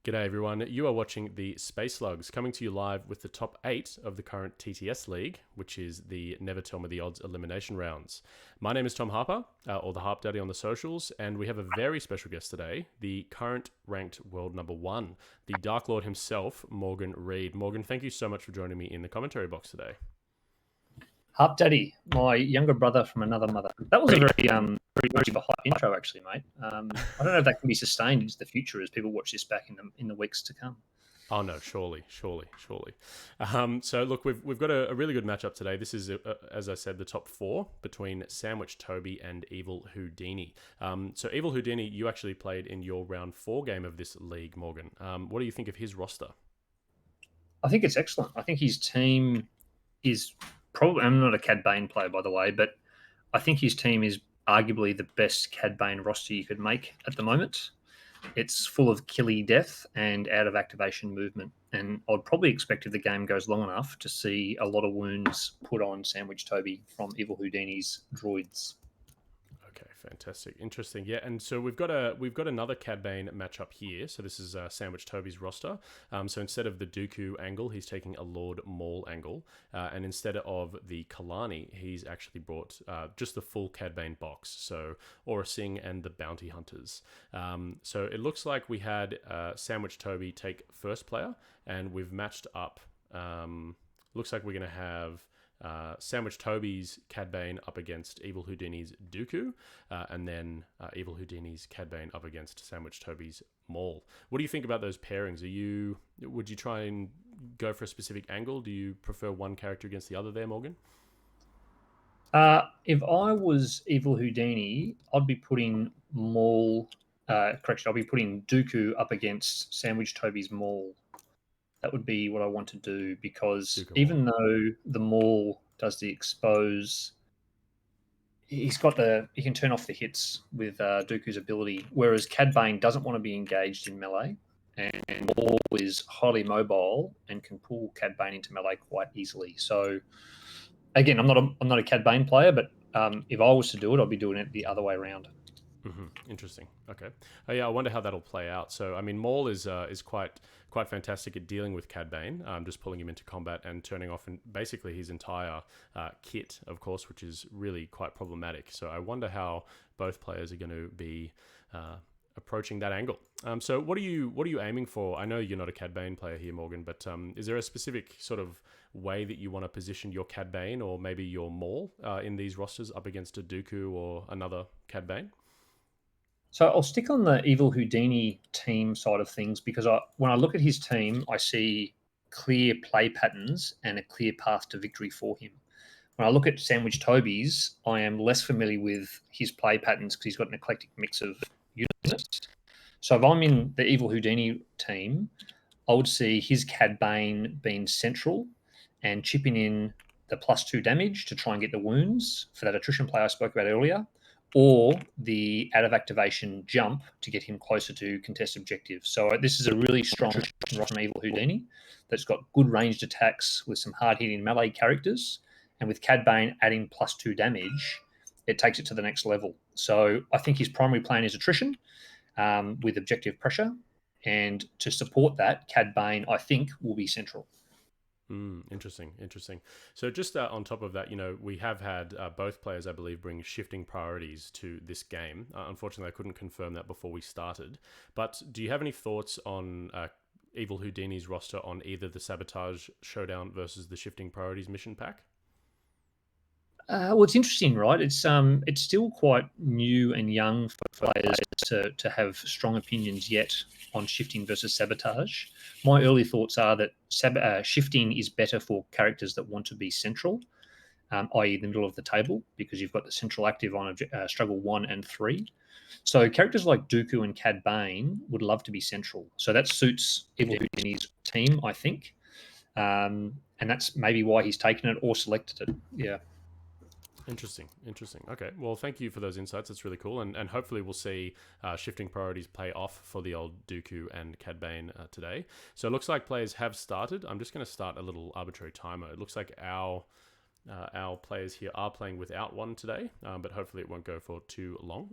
G'day everyone, you are watching the Space Slugs, coming to you live with the top 8 of the current TTS League, which is the Never Tell Me the Odds elimination rounds. My name is Tom Harper, or the Harp Daddy on the socials, and we have a very special guest today, the current ranked world number 1, the Dark Lord himself, Morgan Reed. Morgan, thank you so much for joining me in the commentary box today. Harp Daddy, my younger brother from another mother. That was a very hype intro, actually, mate. I don't know if that can be sustained into the future as people watch this back in the weeks to come. Oh no, surely. So look, we've got a really good matchup today. This is, as I said, the top 4 between Sandwich Toby and Evilhoudini. So Evilhoudini, you actually played in your round 4 game of this league, Morgan. What do you think of his roster? I think it's excellent. I think his team is probably. I'm not a Cad Bane player, by the way, but I think his team is arguably the best Cad Bane roster you could make at the moment. It's full of killy death and out of activation movement. And I'd probably expect if the game goes long enough to see a lot of wounds put on Sandwich Toby from Evilhoudini's droids. Okay, fantastic, interesting. Yeah, and so we've got another Cad Bane matchup here. So this is Sandwich Toby's roster. So instead of the Dooku angle, he's taking a Lord Maul angle, and instead of the Kalani, he's actually brought just the full Cad Bane box. So Aura Singh and the Bounty Hunters. So it looks like we had Sandwich Toby take first player, and we've matched up. Looks like we're going to have Sandwich Toby's Cad Bane up against Evilhoudini's Dooku, and then Evilhoudini's Cad Bane up against Sandwich Toby's Maul. What do you think about those pairings? Would you try and go for a specific angle? Do you prefer one character against the other there, Morgan? If I was Evilhoudini, I'd be putting Maul. Correction, I'd be putting Dooku up against Sandwich Toby's Maul. That would be what I want to do, because even though the Maul does the expose, he can turn off the hits with Dooku's ability, whereas Cad Bane doesn't want to be engaged in melee, and Maul is highly mobile and can pull Cad Bane into melee quite easily. So again, I'm not a Cad Bane player, but if I was to do it, I'd be doing it the other way around. Mm-hmm. Interesting. Okay. Yeah, I wonder how that'll play out. So, I mean, Maul is quite fantastic at dealing with Cad Bane, just pulling him into combat and turning off basically his entire kit, of course, which is really quite problematic. So, I wonder how both players are going to be approaching that angle. So, what are you aiming for? I know you're not a Cad Bane player here, Morgan, but is there a specific sort of way that you want to position your Cad Bane or maybe your Maul in these rosters up against a Dooku or another Cad Bane? So I'll stick on the Evilhoudini team side of things, because when I look at his team, I see clear play patterns and a clear path to victory for him. When I look at Sandwich Toby's, I am less familiar with his play patterns because he's got an eclectic mix of units. So if I'm in the Evilhoudini team, I would see his Cad Bane being central and chipping in the +2 damage to try and get the wounds for that attrition play I spoke about earlier, or the out of activation jump to get him closer to contest objectives. So this is a really strong roster from Evilhoudini that's got good ranged attacks with some hard hitting melee characters, and with Cad Bane adding +2 damage, it takes it to the next level. So I think his primary plan is attrition with objective pressure, and to support that, Cad Bane I think will be central. Interesting. So just on top of that, we have had both players, I believe, bring shifting priorities to this game. Unfortunately, I couldn't confirm that before we started. But do you have any thoughts on Evilhoudini's roster on either the Sabotage Showdown versus the Shifting Priorities mission pack? Well, it's interesting, right? It's still quite new and young for players to have strong opinions yet on shifting versus sabotage. My early thoughts are that shifting is better for characters that want to be central, i.e. the middle of the table, because you've got the central active on struggle 1 and 3. So characters like Dooku and Cad Bane would love to be central. So that suits Evilhoudini's team, I think. And that's maybe why he's taken it or selected it. Yeah. Interesting. Okay, well, thank you for those insights. It's really cool, and hopefully we'll see shifting priorities play off for the old Dooku and Cad Bane today. So it looks like players have started. I'm just going to start a little arbitrary timer. It looks like our our players here are playing without one today, but hopefully it won't go for too long.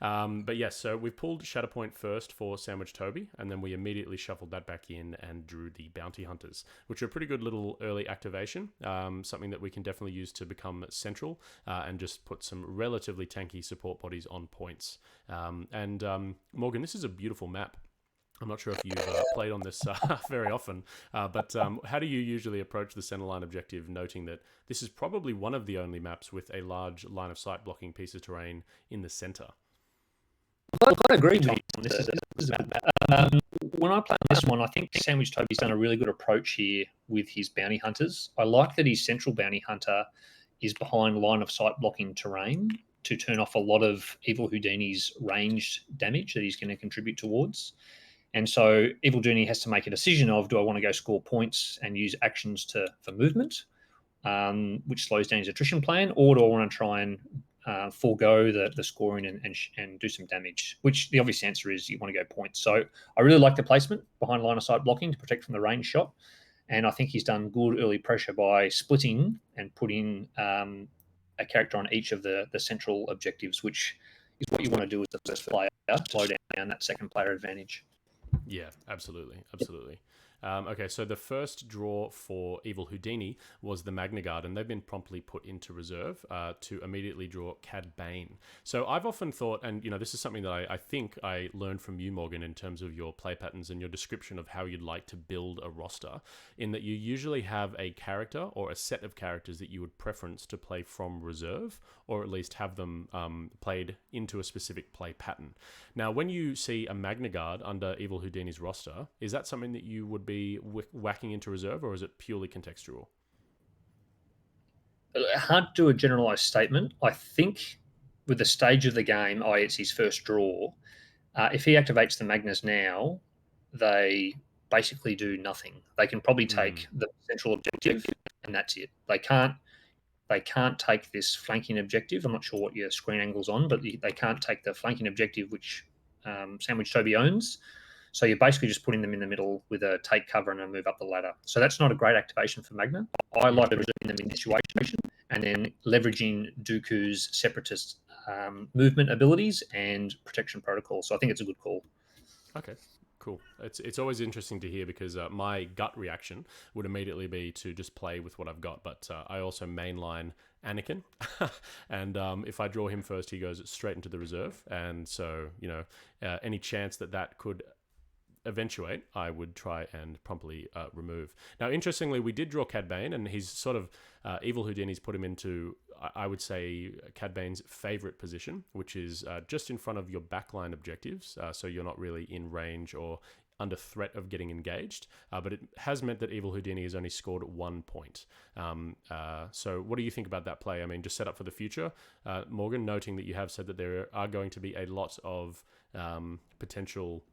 But yes, so we pulled Shatterpoint first for Sandwich Toby, and then we immediately shuffled that back in and drew the Bounty Hunters, which are a pretty good little early activation, something that we can definitely use to become central and just put some relatively tanky support bodies on points. Morgan, this is a beautiful map. I'm not sure if you've played on this very often, but how do you usually approach the centerline objective, noting that this is probably one of the only maps with a large line of sight blocking piece of terrain in the center? I agree, Tom. This is a bad map. When I play this one, I think Sandwich Toby's done a really good approach here with his bounty hunters. I like that his central bounty hunter is behind line of sight blocking terrain to turn off a lot of Evilhoudini's ranged damage that he's going to contribute towards. And so Evilhoudini has to make a decision of, do I want to go score points and use actions for movement, which slows down his attrition plan, or do I want to try and forego the scoring and do some damage, which the obvious answer is you want to go points. So I really like the placement behind line of sight blocking to protect from the range shot. And I think he's done good early pressure by splitting and putting a character on each of the central objectives, which is what you want to do as the first player, slow down that second player advantage. Yeah, absolutely. Okay, so the first draw for Evilhoudini was the Magna Guard, and they've been promptly put into reserve to immediately draw Cad Bane. So I've often thought, and this is something that I think I learned from you, Morgan, in terms of your play patterns and your description of how you'd like to build a roster, in that you usually have a character or a set of characters that you would preference to play from reserve, or at least have them played into a specific play pattern. Now, when you see a Magna Guard under Evilhoudini's roster, is that something that you would be whacking into reserve, or is it purely contextual? Hard to do a generalized statement. I think with the stage of the game, it's his first draw. If he activates the Magnus now, they basically do nothing. They can probably take the central objective, and that's it. They can't take this flanking objective. I'm not sure what your screen angle's on, but they can't take the flanking objective, which Sandwich Toby owns. So you're basically just putting them in the middle with a take cover and a move up the ladder. So that's not a great activation for Magna. I like reserving them in this situation and then leveraging Dooku's separatist movement abilities and protection protocol. So I think it's a good call. Okay. Cool. It's always interesting to hear, because my gut reaction would immediately be to just play with what I've got, but I also mainline Anakin, and if I draw him first, he goes straight into the reserve, and so any chance that could eventuate, I would try and promptly remove. Now, interestingly, we did draw Cad Bane, and he's sort of Evilhoudini's put him into, I would say, Cad Bane's favorite position, which is just in front of your backline objectives, so you're not really in range or under threat of getting engaged, but it has meant that Evilhoudini has only scored 1 point. So what do you think about that play? I mean, just set up for the future, Morgan, noting that you have said that there are going to be a lot of potential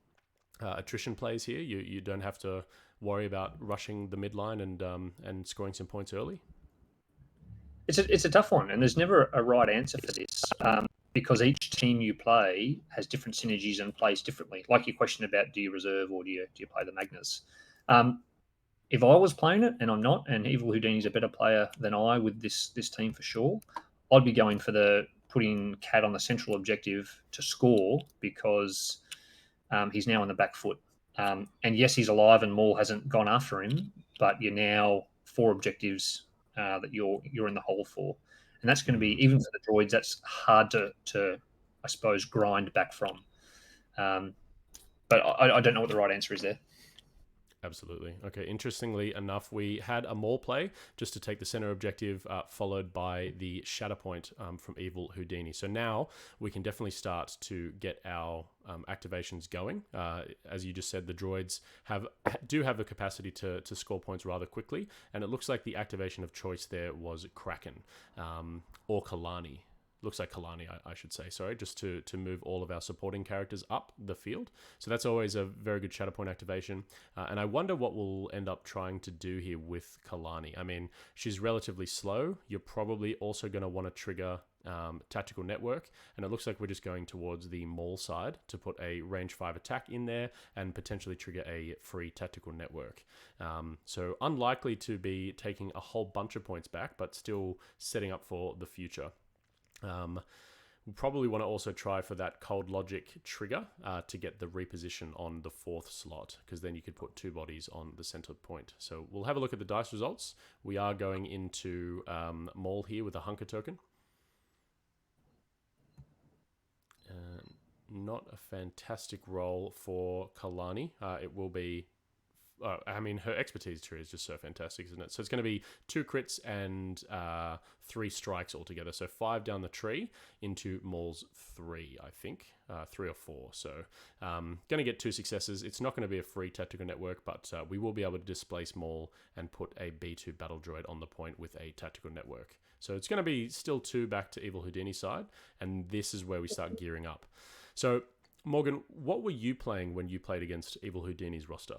attrition plays here. You don't have to worry about rushing the midline and scoring some points early. It's a tough one, and there's never a right answer for this, because each team you play has different synergies and plays differently. Like your question about, do you reserve or do you play the Magnus? If I was playing it, and I'm not, and Evilhoudini's a better player than I with this team for sure, I'd be going for putting Cad on the central objective to score, because he's now on the back foot. And yes, he's alive and Maul hasn't gone after him, but you're now 4 objectives that you're in the hole for. And that's going to be, even for the droids, that's hard to I suppose, grind back from. But I don't know what the right answer is there. Absolutely. Okay, interestingly enough, we had a Maul play just to take the center objective, followed by the Shatterpoint from Evilhoudini. So now we can definitely start to get our activations going. As you just said, the droids do have the capacity to score points rather quickly, and it looks like the activation of choice there was Kraken or Kalani. Looks like Kalani, I should say, sorry, just to move all of our supporting characters up the field. So that's always a very good Shatterpoint activation. And I wonder what we'll end up trying to do here with Kalani. I mean, she's relatively slow. You're probably also going to want to trigger Tactical Network, and it looks like we're just going towards the Maul side to put a range 5 attack in there and potentially trigger a free Tactical Network. So unlikely to be taking a whole bunch of points back, but still setting up for the future. We probably want to also try for that Cold Logic trigger to get the reposition on the 4th slot, because then you could put 2 bodies on the center point. So we'll have a look at the dice results. We are going into Maul here with a Hunker token. Not a fantastic roll for Kalani. It will be... I mean, her expertise tree is just so fantastic, isn't it? So it's going to be 2 crits and 3 strikes altogether. So 5 down the tree into Maul's 3, I think. 3 or 4. So going to get 2 successes. It's not going to be a free Tactical Network, but we will be able to displace Maul and put a B2 Battle Droid on the point with a Tactical Network. So it's going to be still 2 back to Evilhoudini's side, and this is where we start gearing up. So, Morgan, what were you playing when you played against Evilhoudini's roster?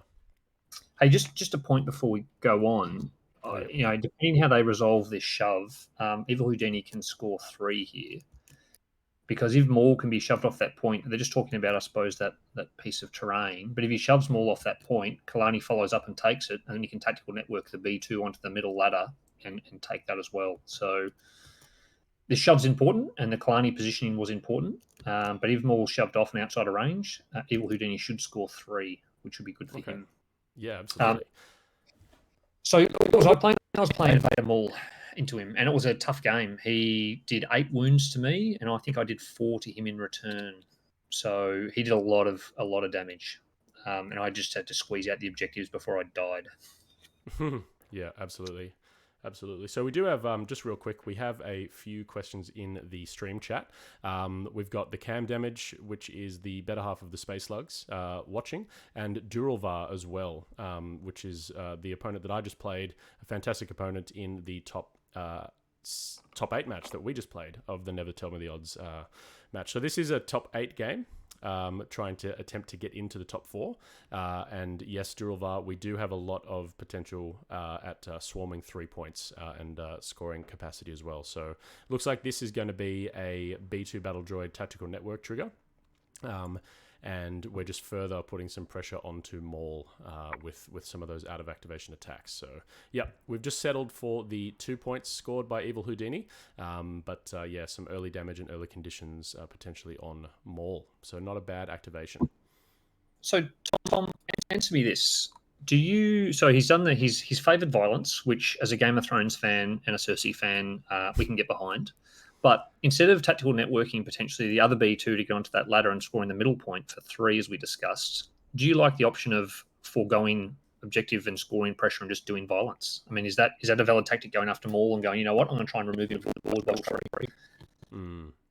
Hey, just a point before we go on. Depending how they resolve this shove, Evilhoudini can score 3 here. Because if Maul can be shoved off that point, they're just talking about, I suppose, that piece of terrain. But if he shoves Maul off that point, Kalani follows up and takes it, and then you can Tactical Network the B2 onto the middle ladder and take that as well. So this shove's important, and the Kalani positioning was important. But if Maul shoved off and outside of range, Evilhoudini should score 3, which would be good for him. Yeah, absolutely. So what was I playing? I was playing Vader Maul into him, and it was a tough game. He did 8 wounds to me, and I think I did 4 to him in return. So he did a lot of damage, and I just had to squeeze out the objectives before I died. Yeah, absolutely. Absolutely. So we do have, just real quick, we have a few questions in the stream chat. We've got the Cam Damage, which is the better half of the Space Slugs, watching, and Duralvar as well, which is the opponent that I just played, a fantastic opponent in the top 8 match that we just played of the Never Tell Me the Odds match. So this is a top 8 game. Trying to attempt to get into the top 4. And yes, Duralvar, we do have a lot of potential at swarming 3 points and scoring capacity as well. So looks like this is going to be a B2 Battle Droid Tactical Network trigger. And we're just further putting some pressure onto Maul with some of those out of activation attacks. So yeah, we've just settled for the 2 points scored by Evilhoudini, but yeah, some early damage and early conditions potentially on Maul. So not a bad activation. So Tom, answer me this: So he's done his favoured violence, which as a Game of Thrones fan and a Cersei fan, we can get behind. But instead of Tactical Networking potentially the other B2 to go onto that ladder and scoring the middle point for 3, as we discussed, do you like the option of foregoing objective and scoring pressure and just doing violence? I mean, is that a valid tactic, going after Maul and going, you know what, I'm going to try and remove him from the board by 3?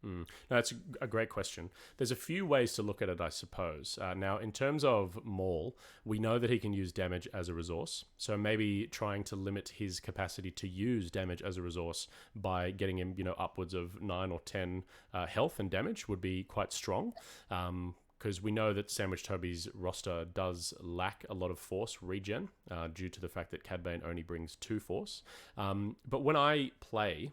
No, that's a great question. There's a few ways to look at it, I suppose. Now, in terms of Maul, we know that he can use damage as a resource. So maybe trying to limit his capacity to use damage as a resource by getting him, upwards of 9 or 10 health and damage would be quite strong. Because we know that Sandwich Toby's roster does lack a lot of force regen due to the fact that Cad Bane only brings 2 force. But when I play,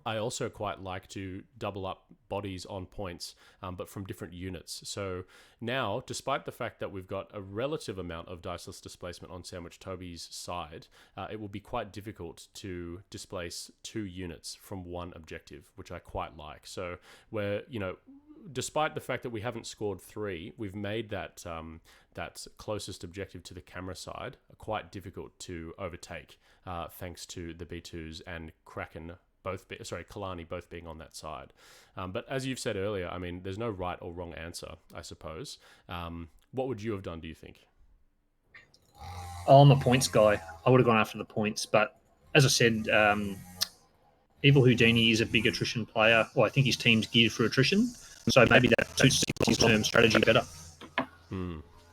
I also quite like to double up bodies on points, but from different units. So now, despite the fact that we've got a relative amount of diceless displacement on Sandwich Toby's side, it will be quite difficult to displace 2 units from one objective, which I quite like. So we're, despite the fact that we haven't scored 3, we've made that that closest objective to the camera side quite difficult to overtake, thanks to the B2s and Kraken Kalani both being on that side. But as you've said earlier, I mean, there's no right or wrong answer, I suppose. What would you have done, do you think? I'm a points guy. I would have gone after the points. But as I said, Evilhoudini is a big attrition player. Well, I think his team's geared for attrition. So maybe that suits his term strategy better.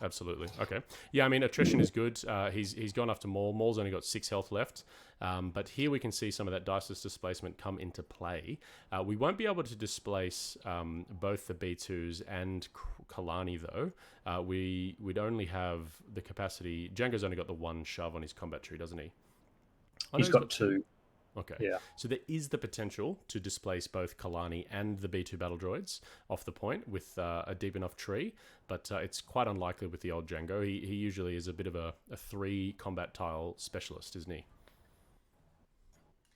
Absolutely. Okay. Yeah, I mean, attrition is good. He's gone after Maul. Maul's only got 6 health left. But here we can see some of that diceless displacement come into play. We won't be able to displace both the B2s and Kalani, though. We'd only have the capacity... Django's only got the 1 shove on his combat tree, doesn't he? He's got 2. Okay. Yeah. So there is the potential to displace both Kalani and the B2 battle droids off the point with a deep enough tree, but it's quite unlikely with the old Django. He usually is a bit of a 3 combat tile specialist, isn't he?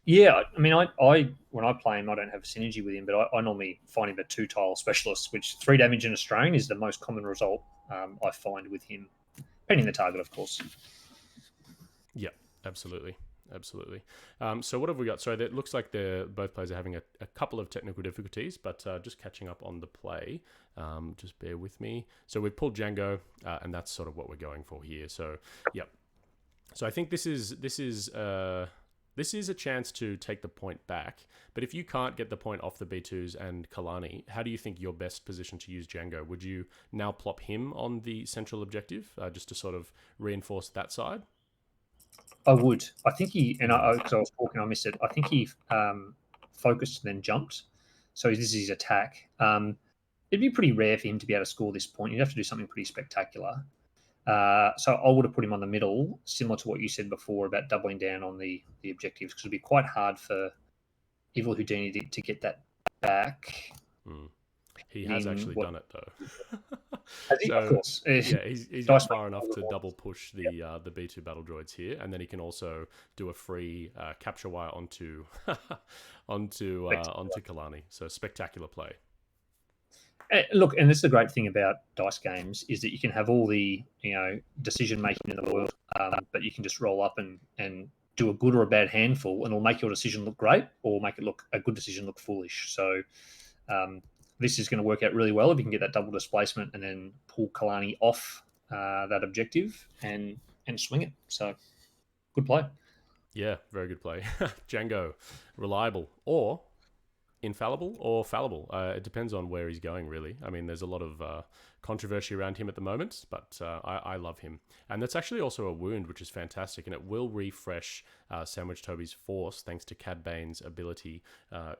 Yeah, I mean, I when I play him, I don't have synergy with him, but I normally find him a 2 tile specialist, which 3 damage in a strain is the most common result I find with him, depending on the target, of course. Yeah, absolutely. Absolutely. So what have we got? So it looks like both players are having a couple of technical difficulties, but just catching up on the play. Just bear with me. So we've pulled Django, and that's sort of what we're going for here. So, yep. So I think this is a chance to take the point back. But if you can't get the point off the B2s and Kalani, how do you think you're best positioned to use Django? Would you now plop him on the central objective just to sort of reinforce that side? I would. I think he, and because I was talking, I missed it. I think he focused and then jumped. So this is his attack. It'd be pretty rare for him to be able to score this point. You'd have to do something pretty spectacular. So I would have put him on the middle, similar to what you said before about doubling down on the objectives, because it'd be quite hard for Evilhoudini to get that back. Mm. He has actually done it though. Has he? Of So course. yeah, he's got far enough to double push the B2 battle droids here, and then he can also do a free capture wire onto onto Kalani. So spectacular play. Look, and this is the great thing about dice games is that you can have all the decision making in the world, but you can just roll up and do a good or a bad handful, and it'll make your decision look great or make it look a good decision look foolish. So this is going to work out really well if you can get that double displacement and then pull Kalani off that objective and swing it. So good play. Yeah, very good play. Django, reliable or infallible or fallible. It depends on where he's going, really. I mean, there's a lot of controversy around him at the moment, but I love him. And that's actually also a wound, which is fantastic, and it will refresh Sandwich Toby's force thanks to Cad Bane's ability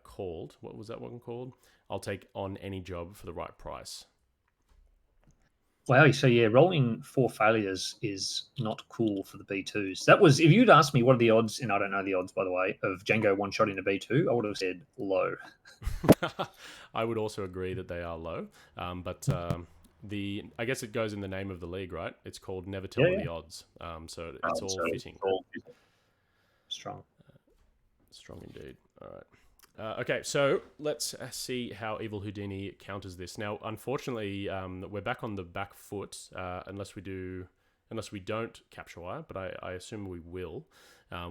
called, what was that one called? I'll take on any job for the right price. Wow, so yeah, rolling 4 failures is not cool for the B2s. That was, if you'd asked me what are the odds, and I don't know the odds, by the way, of Django one-shotting a B2, I would have said low. I would also agree that they are low, but I guess it goes in the name of the league, right? It's called Never Tell Me the Odds, so it's all fitting. Strong. Strong indeed. All right. Okay, so let's see how Evilhoudini counters this. Now, unfortunately, we're back on the back foot unless we don't capture wire, but I assume we will.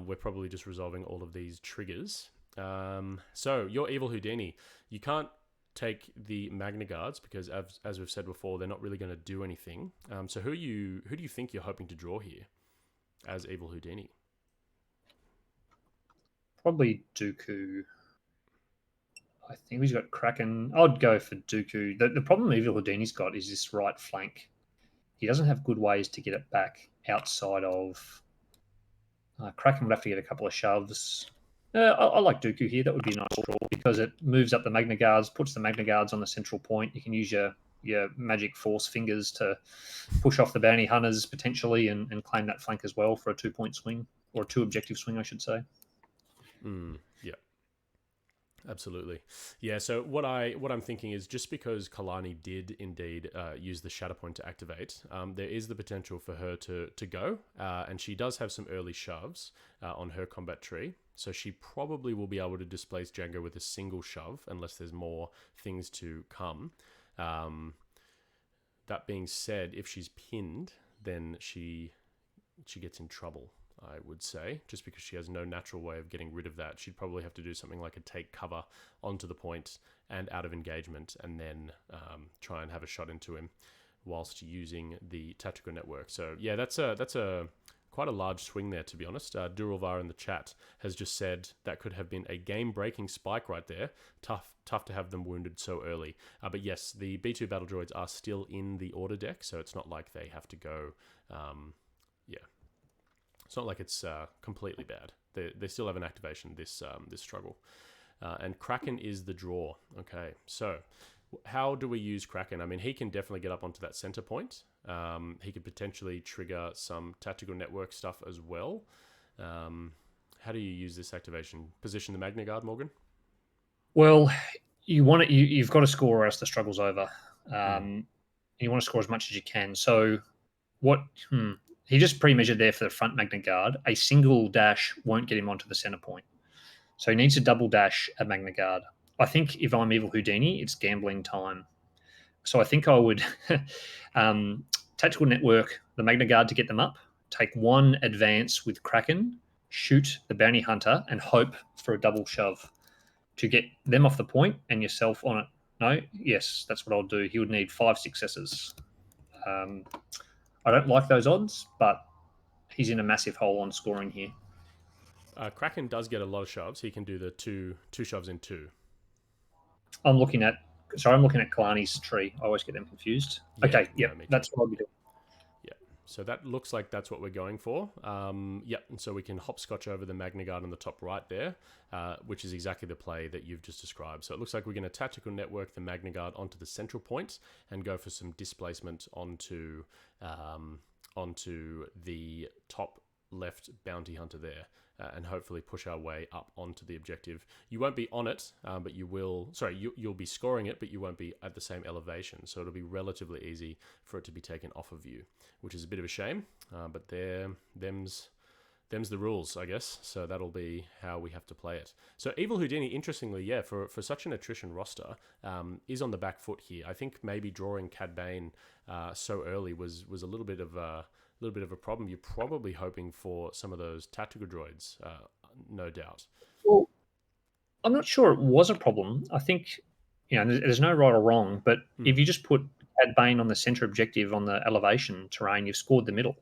We're probably just resolving all of these triggers. So your Evilhoudini, you can't take the Magna Guards because, as we've said before, they're not really going to do anything. So who do you think you're hoping to draw here as Evilhoudini? Probably Dooku. I think he's got Kraken. I'd go for Dooku. The problem Evilhoudini's got is this right flank. He doesn't have good ways to get it back outside of... Kraken would have to get a couple of shoves. I like Dooku here. That would be a nice draw because it moves up the Magna Guards, puts the Magna Guards on the central point. You can use your magic force fingers to push off the bounty hunters potentially and claim that flank as well for a 2-point swing, or a 2 objective swing, I should say. Yeah. Absolutely. Yeah, so what I'm thinking is just because Kalani did indeed use the Shatterpoint to activate, there is the potential for her to go, and she does have some early shoves on her combat tree, so she probably will be able to displace Django with a single shove unless there's more things to come. That being said, if she's pinned, then she gets in trouble, I would say, just because she has no natural way of getting rid of that. She'd probably have to do something like a take cover onto the point and out of engagement, and then try and have a shot into him whilst using the tactical network. So yeah, that's a quite a large swing there, to be honest. Duralvar in the chat has just said that could have been a game-breaking spike right there. Tough to have them wounded so early. But yes, the B2 battle droids are still in the order deck, so it's not like they have to go. It's not like it's completely bad. They still have an activation this struggle. And Kraken is the draw. Okay, so how do we use Kraken? I mean, he can definitely get up onto that center point. He could potentially trigger some tactical network stuff as well. how do you use this activation? Position the Magna Guard, Morgan? Well, you want it. You've got to score, or else the struggle's over. Mm. You want to score as much as you can. So what? He just pre-measured there for the front Magna Guard. A single dash won't get him onto the center point. So he needs to double dash a Magna Guard. I think if I'm Evilhoudini, it's gambling time. So I think I would tactical network the Magna Guard to get them up, take one advance with Kraken, shoot the bounty hunter, and hope for a double shove to get them off the point and yourself on it. No, yes, that's what I'll do. He would need 5 successes. I don't like those odds, but he's in a massive hole on scoring here. Kraken does get a lot of shoves. He can do the two shoves in 2. I'm looking at Kalani's tree. I always get them confused. Yeah, Okay, no, yep, me too. that's what I'll be doing. Yeah. So that looks like that's what we're going for. Yep. And so we can hopscotch over the Magna Guard on the top right there, which is exactly the play that you've just described. So it looks like we're going to tactical network the Magna Guard onto the central point and go for some displacement onto the top left bounty hunter there. And hopefully push our way up onto the objective. You won't be on it, but you will. Sorry, you'll be scoring it, but you won't be at the same elevation. So it'll be relatively easy for it to be taken off of you, which is a bit of a shame. But them's the rules, I guess. So that'll be how we have to play it. So Evilhoudini, interestingly, yeah, for such an attrition roster, is on the back foot here. I think maybe drawing Cad Bane so early was a little bit of a problem. You're probably hoping for some of those tactical droids, no doubt. Well, I'm not sure it was a problem. I think, there's no right or wrong, but if you just put Cad Bane on the center objective on the elevation terrain, you've scored the middle.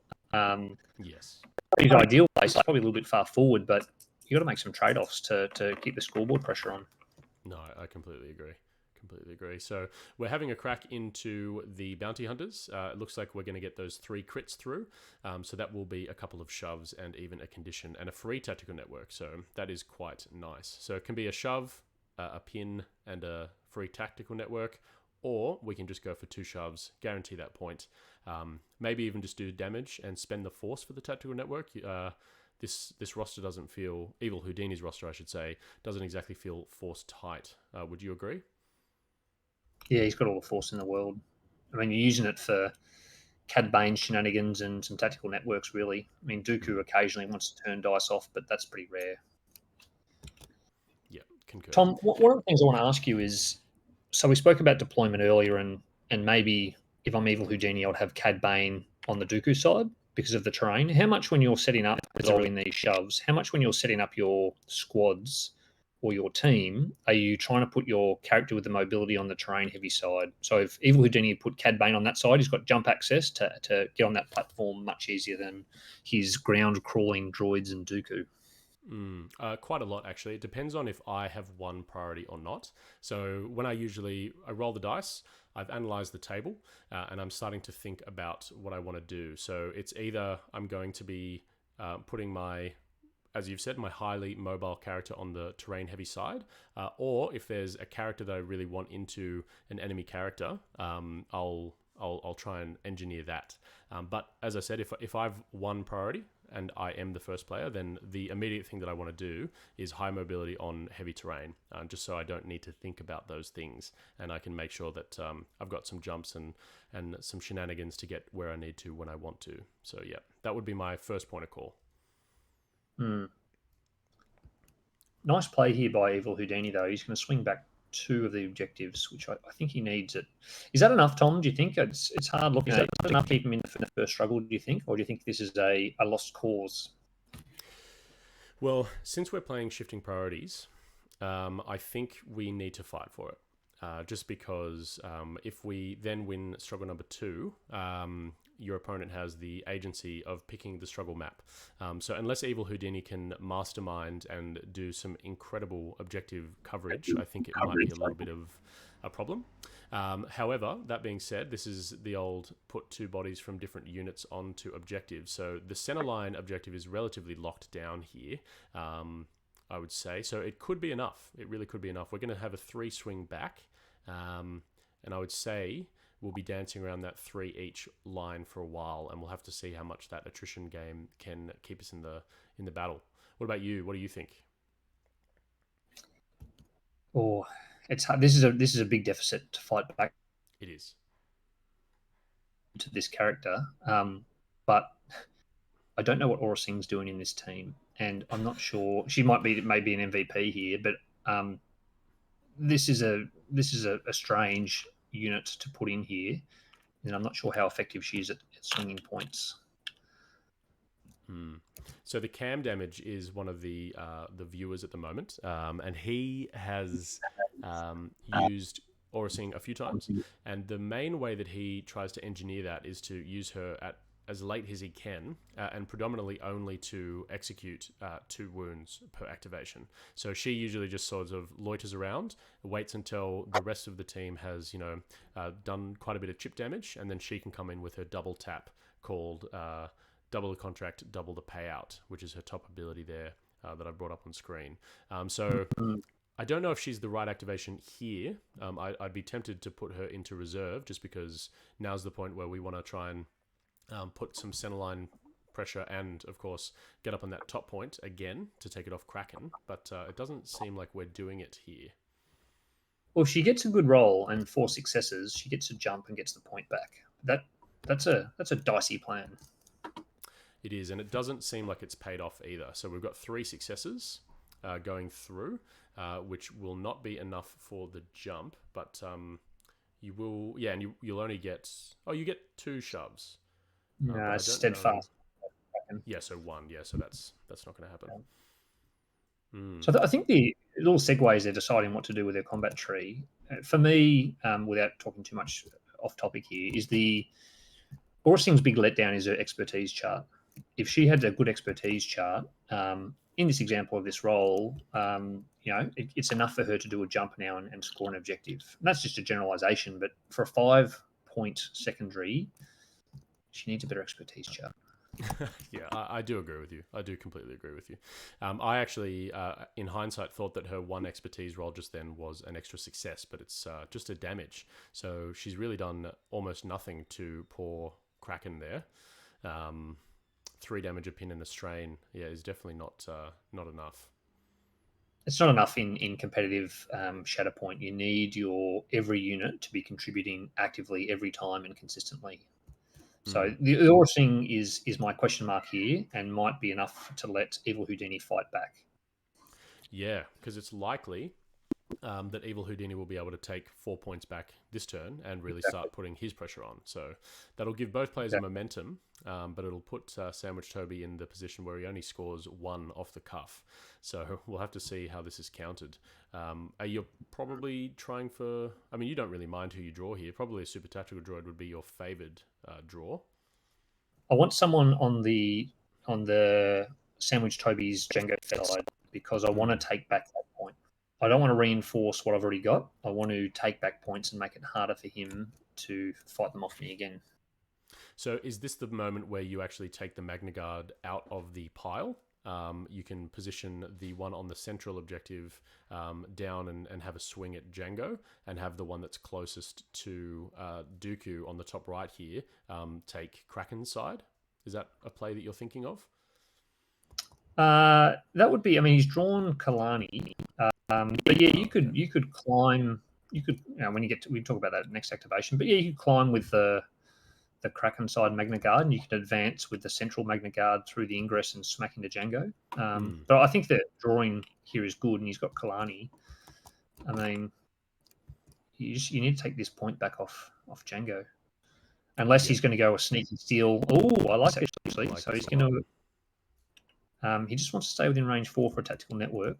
Yes. His ideal place is probably a little bit far forward, but you got to make some trade-offs to keep the scoreboard pressure on. No, I completely agree. So we're having a crack into the bounty hunters. It looks like we're going to get those 3 crits through. So that will be a couple of shoves and even a condition and a free tactical network. So that is quite nice. So it can be a shove, a pin, and a free tactical network, or we can just go for 2 shoves, guarantee that point. Maybe even just do damage and spend the force for the tactical network. This roster doesn't feel, Evilhoudini's roster, I should say, doesn't exactly feel force tight. Would you agree? Yeah, he's got all the force in the world. I mean, you're using it for Cad Bane shenanigans and some tactical networks, really. I mean, Dooku occasionally wants to turn dice off, but that's pretty rare. Yeah, concur. Tom, one of the things I want to ask you is, so we spoke about deployment earlier, and maybe if I'm Evilhoudini, I'd have Cad Bane on the Dooku side because of the terrain. How much when you're setting up in these shoves, how much when you're setting up your squads or your team, are you trying to put your character with the mobility on the terrain heavy side? So if Evilhoudini put Cad Bane on that side, he's got jump access to get on that platform much easier than his ground crawling droids and Dooku. Quite a lot, actually. It depends on if I have one priority or not. So when I roll the dice, I've analyzed the table, and I'm starting to think about what I want to do. So it's either I'm going to be putting my, as you've said, my highly mobile character on the terrain heavy side, or if there's a character that I really want into an enemy character, I'll try and engineer that. But as I said, if I've one priority and I am the first player, then the immediate thing that I want to do is high mobility on heavy terrain, just so I don't need to think about those things, and I can make sure that I've got some jumps and some shenanigans to get where I need to when I want to. So yeah, that would be my first point of call. Nice play here by Evilhoudini, though. He's going to swing back 2 of the objectives, which I think he needs it. Is that enough, Tom? Do you think it's hard looking? Is that enough to keep him in the first struggle? Do you think, or do you think this is a lost cause? Well, since we're playing shifting priorities, I think we need to fight for it. Just because if we then win struggle number 2, your opponent has the agency of picking the struggle map. So unless Evilhoudini can mastermind and do some incredible objective coverage, I think it might be a little bit of a problem. However, that being said, this is the old put 2 bodies from different units onto objectives. So the center line objective is relatively locked down here, I would say. So it could be enough. It really could be enough. We're going to have a 3 swing back. And I would say we'll be dancing around that 3 each line for a while, and we'll have to see how much that attrition game can keep us in the battle. What about you? What do you think? Or it's hard. This is a big deficit to fight back It is. to this character. But I don't know what Aura Singh's doing in this team, and I'm not sure she might be maybe an MVP here, but this is a strange unit to put in here, and I'm not sure how effective she is at swinging points. So the cam damage is one of the viewers at the moment, and he has used Orasing a few times. And the main way that he tries to engineer that is to use her at as late as he can, and predominantly only to execute 2 wounds per activation. So she usually just sort of loiters around, waits until the rest of the team has, done quite a bit of chip damage, and then she can come in with her double tap called double the contract, double the payout, which is her top ability there that I brought up on screen. So I don't know if she's the right activation here. I'd be tempted to put her into reserve just because now's the point where we want to try and put some centerline pressure and, of course, get up on that top point again to take it off Kraken. But it doesn't seem like we're doing it here. Well, if she gets a good roll and 4 successes, she gets a jump and gets the point back. That's a dicey plan. It is, and it doesn't seem like it's paid off either. So we've got 3 successes going through, which will not be enough for the jump, but you will, yeah, and you'll only get, you get 2 shoves. No, it's steadfast. Yeah, so 1. Yeah, so that's not going to happen. So I think the little segues they're deciding what to do with their combat tree. For me, without talking too much off topic here, is the Aura Singh's big letdown is her expertise chart. If she had a good expertise chart, in this example of this role, it's enough for her to do a jump now and score an objective. And that's just a generalization, but for a 5-point secondary, she needs a better expertise chart. Yeah, I do agree with you. I do completely agree with you. I actually, in hindsight, thought that her 1 expertise roll just then was an extra success, but it's just a damage. So she's really done almost nothing to poor Kraken there. 3 damage, a pin, and a strain. Yeah, is definitely not enough. It's not enough in competitive Shatterpoint. You need your every unit to be contributing actively every time and consistently. So the Aura Singh is my question mark here, and might be enough to let Evilhoudini fight back. Yeah, because it's likely that Evilhoudini will be able to take 4 points back this turn and really start putting his pressure on. So that'll give both players a momentum, but it'll put Sandwich Toby in the position where he only scores 1 off the cuff. So we'll have to see how this is counted. Are you probably trying for... I mean, you don't really mind who you draw here. Probably a Super Tactical Droid would be your favoured draw. I want someone on the Sandwich Toby's Django side because I want to take back that point. I don't want to reinforce what I've already got. I want to take back points and make it harder for him to fight them off me again. So is this the moment where you actually take the Magna Guard out of the pile? You can position the one on the central objective down and have a swing at Django, and have the one that's closest to Dooku on the top right here take Kraken's side? Is that a play that you're thinking of? That would be. I mean, he's drawn Kalani, but yeah, you could climb. You could when you get to, we talk about that next activation. But yeah, you could climb with the Kraken side Magna Guard, and you can advance with the central Magna Guard through the ingress and smack into Django. But I think the drawing here is good, and he's got Kalani. I mean, you need to take this point back off Django, unless he's going to go a sneaky steal. Oh, I like it actually. So he's going to. He just wants to stay within range 4 for a tactical network.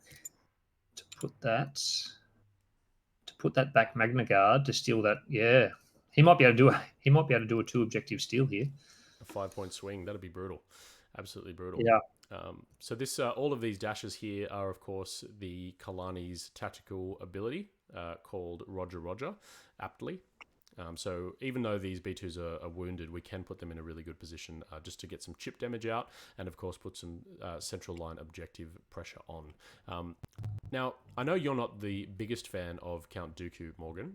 To put that back Magna Guard to steal that. Yeah, he might be able to do a 2 objective steal here. A 5-point swing, that'd be brutal. Absolutely brutal. Yeah. So this all of these dashes here are, of course, the Kalani's tactical ability called Roger Roger, aptly. So even though these B2s are wounded, we can put them in a really good position just to get some chip damage out, and of course put some central line objective pressure on. Now, I know you're not the biggest fan of Count Dooku, Morgan.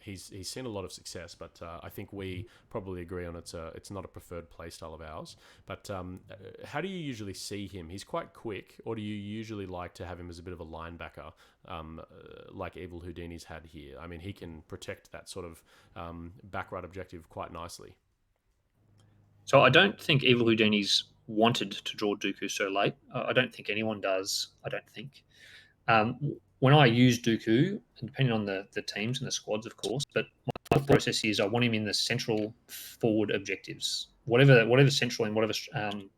He's seen a lot of success, but I think we probably agree on it's not a preferred playstyle of ours. But how do you usually see him? He's quite quick, or do you usually like to have him as a bit of a linebacker, like Evilhoudini's had here? I mean, he can protect that sort of back right objective quite nicely. So I don't think Evilhoudini's wanted to draw Dooku so late. I don't think anyone does. I don't think. When I use Dooku, depending on the teams and the squads, of course, but my process is I want him in the central forward objectives. Whatever central and whatever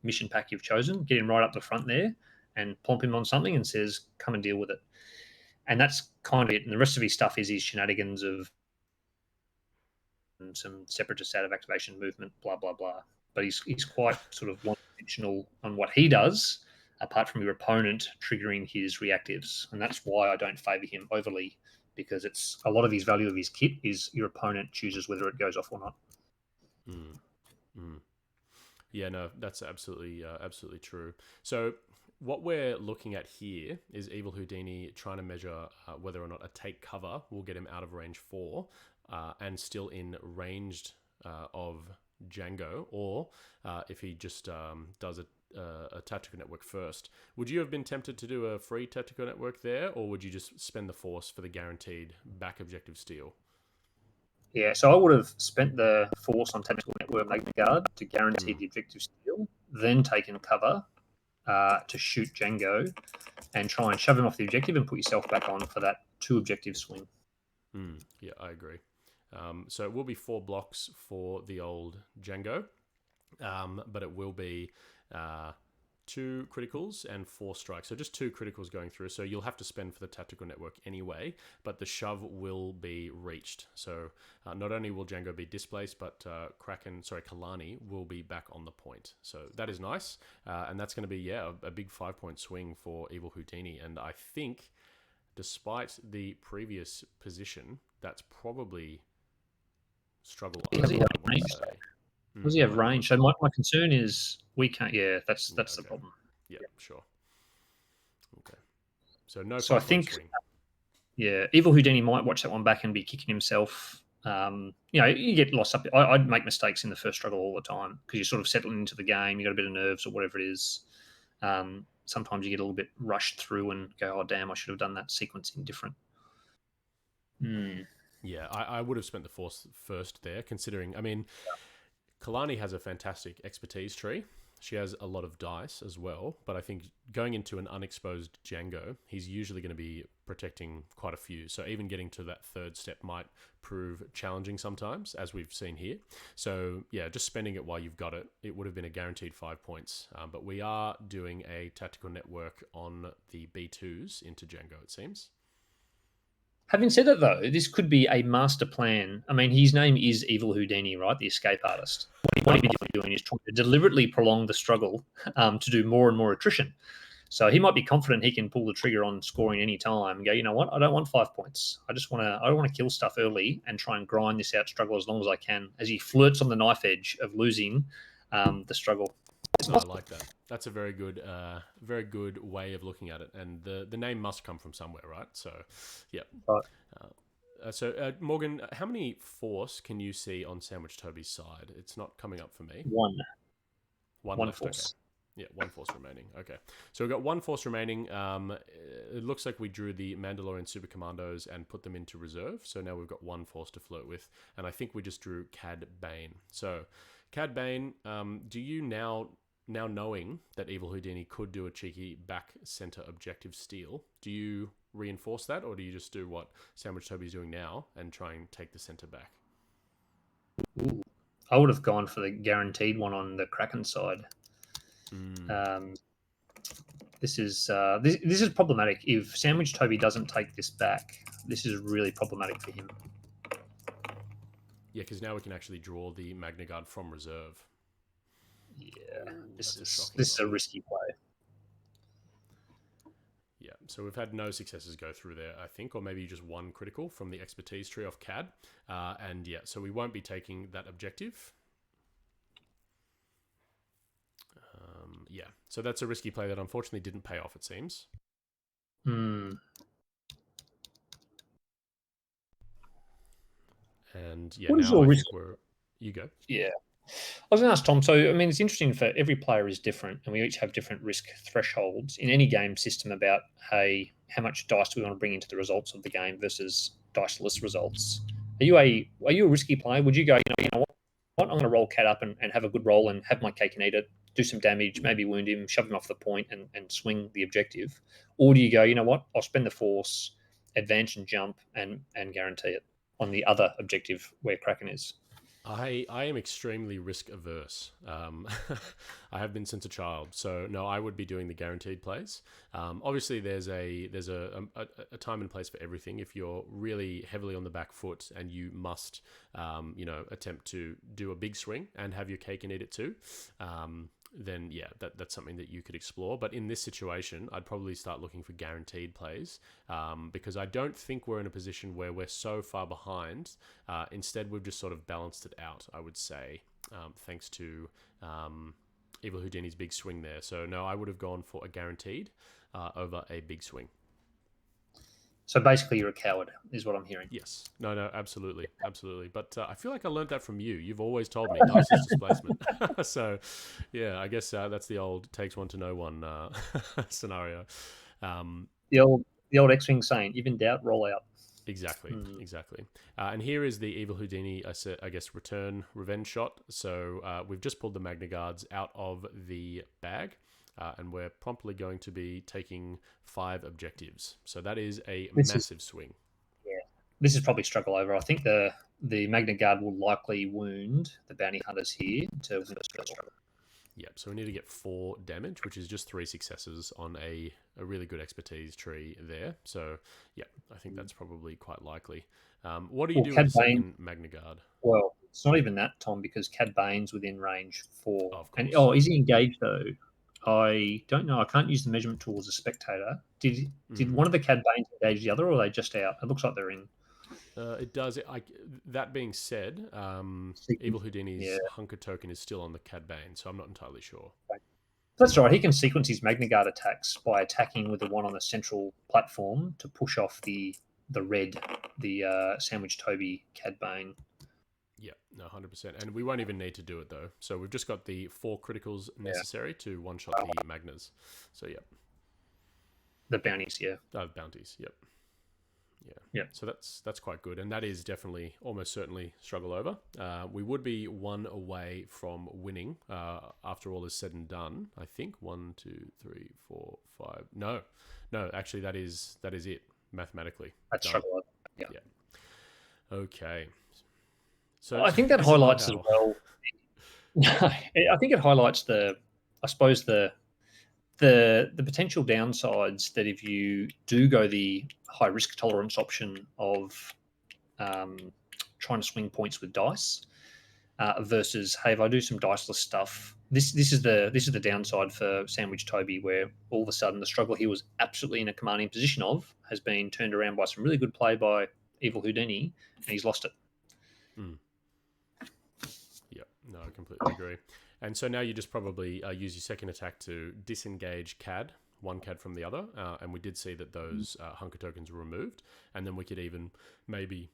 mission pack you've chosen, get him right up the front there and plump him on something and says, come and deal with it. And that's kind of it. And the rest of his stuff is his shenanigans of some separatist out of activation movement, blah, blah, blah. But he's quite sort of one-dimensional on what he does, apart from your opponent triggering his reactives. And that's why I don't favour him overly, because it's a lot of his value of his kit is your opponent chooses whether it goes off or not. Mm. Mm. Yeah, no, that's absolutely true. So what we're looking at here is Evilhoudini trying to measure whether or not a take cover will get him out of range 4 and still in ranged of Django, or if he just does a tactical network first. Would you have been tempted to do a free tactical network there, or would you just spend the force for the guaranteed back objective steal? Yeah, so I would have spent the force on tactical network Magna Guard to guarantee the objective steal, then taken cover to shoot Django and try and shove him off the objective and put yourself back on for that 2 objective swing. Yeah, I agree. So it will be 4 blocks for the old Django, but it will be 2 criticals and 4 strikes. So just 2 criticals going through. So you'll have to spend for the tactical network anyway, but the shove will be reached. So not only will Django be displaced, but Kalani will be back on the point. So that is nice. And that's going to be, a big 5-point swing for Evilhoudini. And I think, despite the previous position, that's probably struggle. Does he have range? Does he have range? So my concern is we can't. Yeah, that's okay. the problem. Yeah, sure. Okay. So no. So I think, swing. yeah, Evilhoudini might watch that one back and be kicking himself. You get lost up. I'd make mistakes in the first struggle all the time because you're sort of settling into the game. You got a bit of nerves or whatever it is. Sometimes you get a little bit rushed through and go, "Oh damn, I should have done that sequencing different." Yeah, I would have spent the force first there, considering. I mean, Kalani has a fantastic expertise tree. She has a lot of dice as well, but I think going into an unexposed Django, he's usually going to be protecting quite a few. So even getting to that 3rd step might prove challenging sometimes, as we've seen here. So yeah, just spending it while you've got it, it would have been a guaranteed 5 points. But we are doing a tactical network on the B2s into Django, it seems. Having said that, though, this could be a master plan. I mean, his name is Evilhoudini, right? The escape artist. What he's doing is trying to deliberately prolong the struggle to do more and more attrition. So he might be confident he can pull the trigger on scoring any time and go, you know what? I don't want 5 points. I don't want to kill stuff early and try and grind this out struggle as long as I can. As he flirts on the knife edge of losing the struggle. I like that. That's a very good way of looking at it. And the name must come from somewhere, right? So, yeah. Right. Morgan, how many force can you see on Sandwich Toby's side? It's not coming up for me. One left, force. Okay. Yeah, 1 force remaining. Okay. So we've got 1 force remaining. It looks like we drew the Mandalorian Super Commandos and put them into reserve. So now we've got 1 force to flirt with. And I think we just drew Cad Bane. So, Cad Bane, do you now knowing that Evilhoudini could do a cheeky back center objective steal, do you reinforce that, or do you just do what Sandwich Toby's doing now and try and take the center back? Ooh. I would have gone for the guaranteed one on the Kraken side. This is problematic. If Sandwich Toby doesn't take this back, this is really problematic for him. Yeah, because now we can actually draw the Magna Guard from reserve. Yeah, this is a risky play. Yeah, So we've had no successes go through there, I think, or maybe just one critical from the expertise tree off CAD. And yeah, so we won't be taking that objective. Yeah, so that's a risky play that unfortunately didn't pay off, it seems. Hmm. And yeah, What is now your I risk? think we're... You go. Yeah. I was going to ask Tom. So, I mean, it's interesting for every player is different, and we each have different risk thresholds in any game system about, hey, how much dice do we want to bring into the results of the game versus diceless results? Are you a risky player? Would you go, you know what? I'm going to roll Cat up and have a good roll and have my cake and eat it, do some damage, maybe wound him, shove him off the point, and swing the objective? Or do you go, you know what? I'll spend the force, advance and jump, and guarantee it on the other objective where Kraken is? I am extremely risk averse. I have been since a child, so no, I would be doing the guaranteed plays. Obviously, there's a time and place for everything. If you're really heavily on the back foot and you must, attempt to do a big swing and have your cake and eat it too, then yeah, that's something that you could explore. But in this situation, I'd probably start looking for guaranteed plays because I don't think we're in a position where we're so far behind. Instead, we've just sort of balanced it out, I would say, thanks to Evilhoudini's big swing there. So no, I would have gone for a guaranteed over a big swing. So basically, you're a coward, is what I'm hearing. Yes. No, absolutely. But I feel like I learned that from you. You've always told me dice is displacement. So, yeah, I guess that's the old takes one to know one scenario. The old X-Wing saying, "If in doubt, roll out." Exactly. And here is the Evilhoudini, I guess, return revenge shot. So we've just pulled the Magna Guards out of the bag. And we're promptly going to be taking 5 objectives. So that is a massive swing. Yeah, this is probably struggle over. I think the Magna Guard will likely wound the bounty hunters here to win a struggle. Yep, so we need to get 4 damage, which is just 3 successes on a really good expertise tree there. So, yeah, I think that's probably quite likely. What do you do with the second Magna Guard? Well, it's not even that, Tom, because Cad Bane's within range 4. Oh, of and course. Is he engaged though? I don't know. I can't use the measurement tool as a spectator. Did one of the Cad Banes engage the other, or are they just out? It looks like they're in. It does. That being said, Evilhoudini's hunker token is still on the Cad Bane, so I'm not entirely sure. That's right. He can sequence his Magna Guard attacks by attacking with the one on the central platform to push off the Sandwich Toby Cad Bane. Yeah, no, 100%. And we won't even need to do it, though. So we've just got the 4 criticals necessary to one-shot the Magnas. So, yeah. The bounties, yeah. Bounties, yep. Yeah. So that's quite good. And that is definitely, almost certainly, struggle over. We would be 1 away from winning after all is said and done, I think. 1, 2, 3, 4, 5. No, actually, that is it, mathematically. That's struggle over. Yeah. Okay. So I think that highlights as well. I think it highlights the potential downsides that if you do go the high risk tolerance option of trying to swing points with dice versus, hey, if I do some diceless stuff, this is the downside for Sandwich Toby, where all of a sudden the struggle he was absolutely in a commanding position of has been turned around by some really good play by Evilhoudini, and he's lost it. Yep, no, I completely agree. And so now you just probably use your second attack to disengage CAD, one CAD from the other. And we did see that those hunker tokens were removed. And then we could even maybe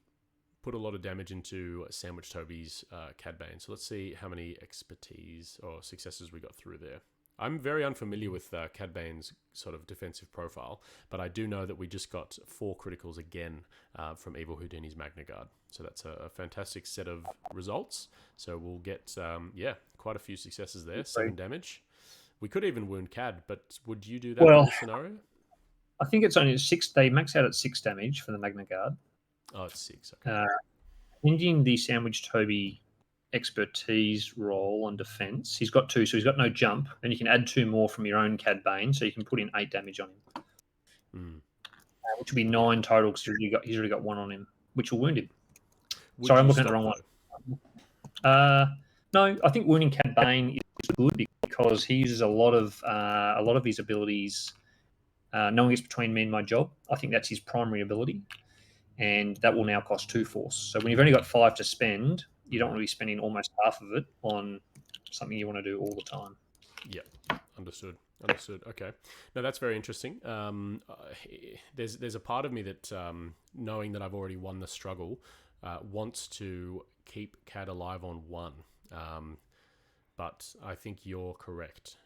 put a lot of damage into Sandwich Toby's CAD Bane. So let's see how many expertise or successes we got through there. I'm very unfamiliar with Cad Bane's sort of defensive profile, but I do know that we just got 4 criticals again from Evilhoudini's Magna Guard. So that's a fantastic set of results. So we'll get, quite a few successes there, 7 damage. We could even wound Cad, but would you do that in this scenario? I think it's only 6. They max out at 6 damage for the Magna Guard. Oh, it's 6. Okay. Ending the Sandwich Toby expertise roll on defense. He's got 2, so he's got no jump. Then you can add 2 more from your own Cad Bane, so you can put in 8 damage on him, which will be 9 total because he's already got 1 on him, which will wound him. Sorry, I'm looking at the wrong one. No, I think wounding Cad Bane is good because he uses a lot of his abilities No one gets between me and my job. I think that's his primary ability, and that will now cost 2 force. So when you've only got 5 to spend, you don't want to be spending almost half of it on something you want to do all the time. Yep, understood. Understood. Okay, no, that's very interesting. There's a part of me that, knowing that I've already won the struggle, wants to keep Cad alive on 1. But I think you're correct.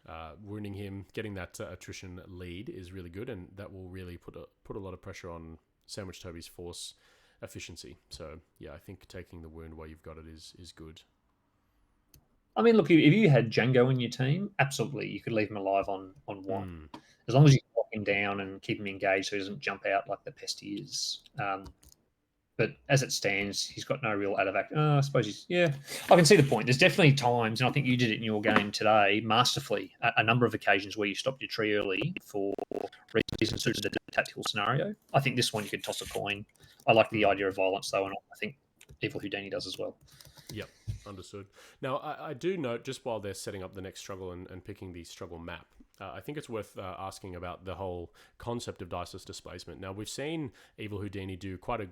Wounding him, getting that attrition lead is really good, and that will really put a lot of pressure on Sandwich Toby's force efficiency. So yeah, I think taking the wound while you've got it is good. I mean, look, if you had Django in your team, absolutely, you could leave him alive on 1. As long as you lock him down and keep him engaged so he doesn't jump out like the pest he is. But as it stands, he's got no real out of act. I suppose he's, yeah, I can see the point. There's definitely times, and I think you did it in your game today masterfully, a number of occasions where you stopped your tree early for reasons suited to the tactical scenario. I think this one you could toss a coin. I like the idea of violence, though, and I think Evilhoudini does as well. Yep, understood. Now, I do note, just while they're setting up the next struggle and picking the struggle map, I think it's worth asking about the whole concept of diceless displacement. Now, we've seen Evilhoudini do quite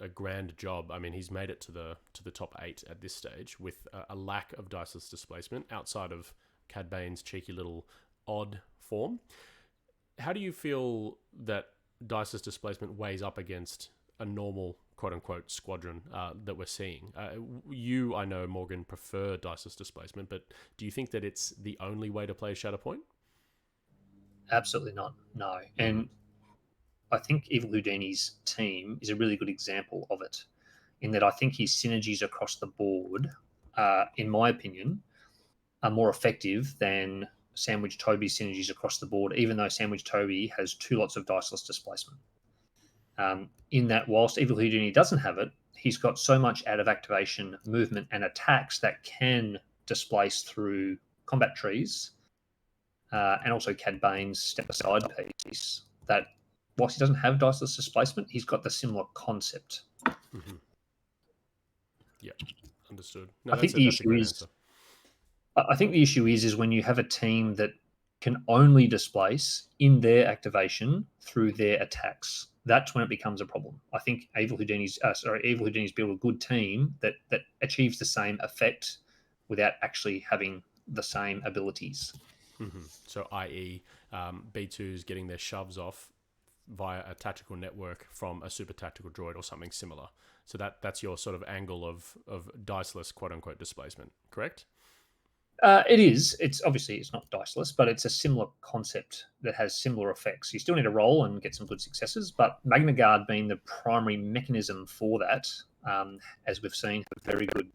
a grand job. I mean, he's made it to the top 8 at this stage with a lack of diceless displacement outside of Cad Bane's cheeky little odd form. How do you feel that diceless displacement weighs up against a normal quote-unquote squadron that we're seeing? You, I know, Morgan, prefer diceless displacement, but do you think that it's the only way to play Shatterpoint? Absolutely not, no. And I think Evilhoudini's team is a really good example of it, in that I think his synergies across the board, in my opinion, are more effective than Sandwich Toby's synergies across the board, even though Sandwich Toby has 2 lots of diceless displacement. In that, whilst Evilhoudini doesn't have it, he's got so much out of activation, movement, and attacks that can displace through combat trees, and also Cad Bane's step aside piece, that whilst he doesn't have diceless displacement, he's got the similar concept. Mm-hmm. Yeah, understood. No, I think the issue is, I think the issue is when you have a team that can only displace in their activation through their attacks. That's when it becomes a problem. I think Evilhoudini's built a good team that achieves the same effect without actually having the same abilities. Mm-hmm. So, i.e., B2s getting their shoves off via a tactical network from a super tactical droid or something similar. So that's your sort of angle of diceless quote-unquote displacement, correct? It is. It's obviously it's not diceless, but it's a similar concept that has similar effects. You still need to roll and get some good successes, but Magna Guard being the primary mechanism for that, as we've seen, a very good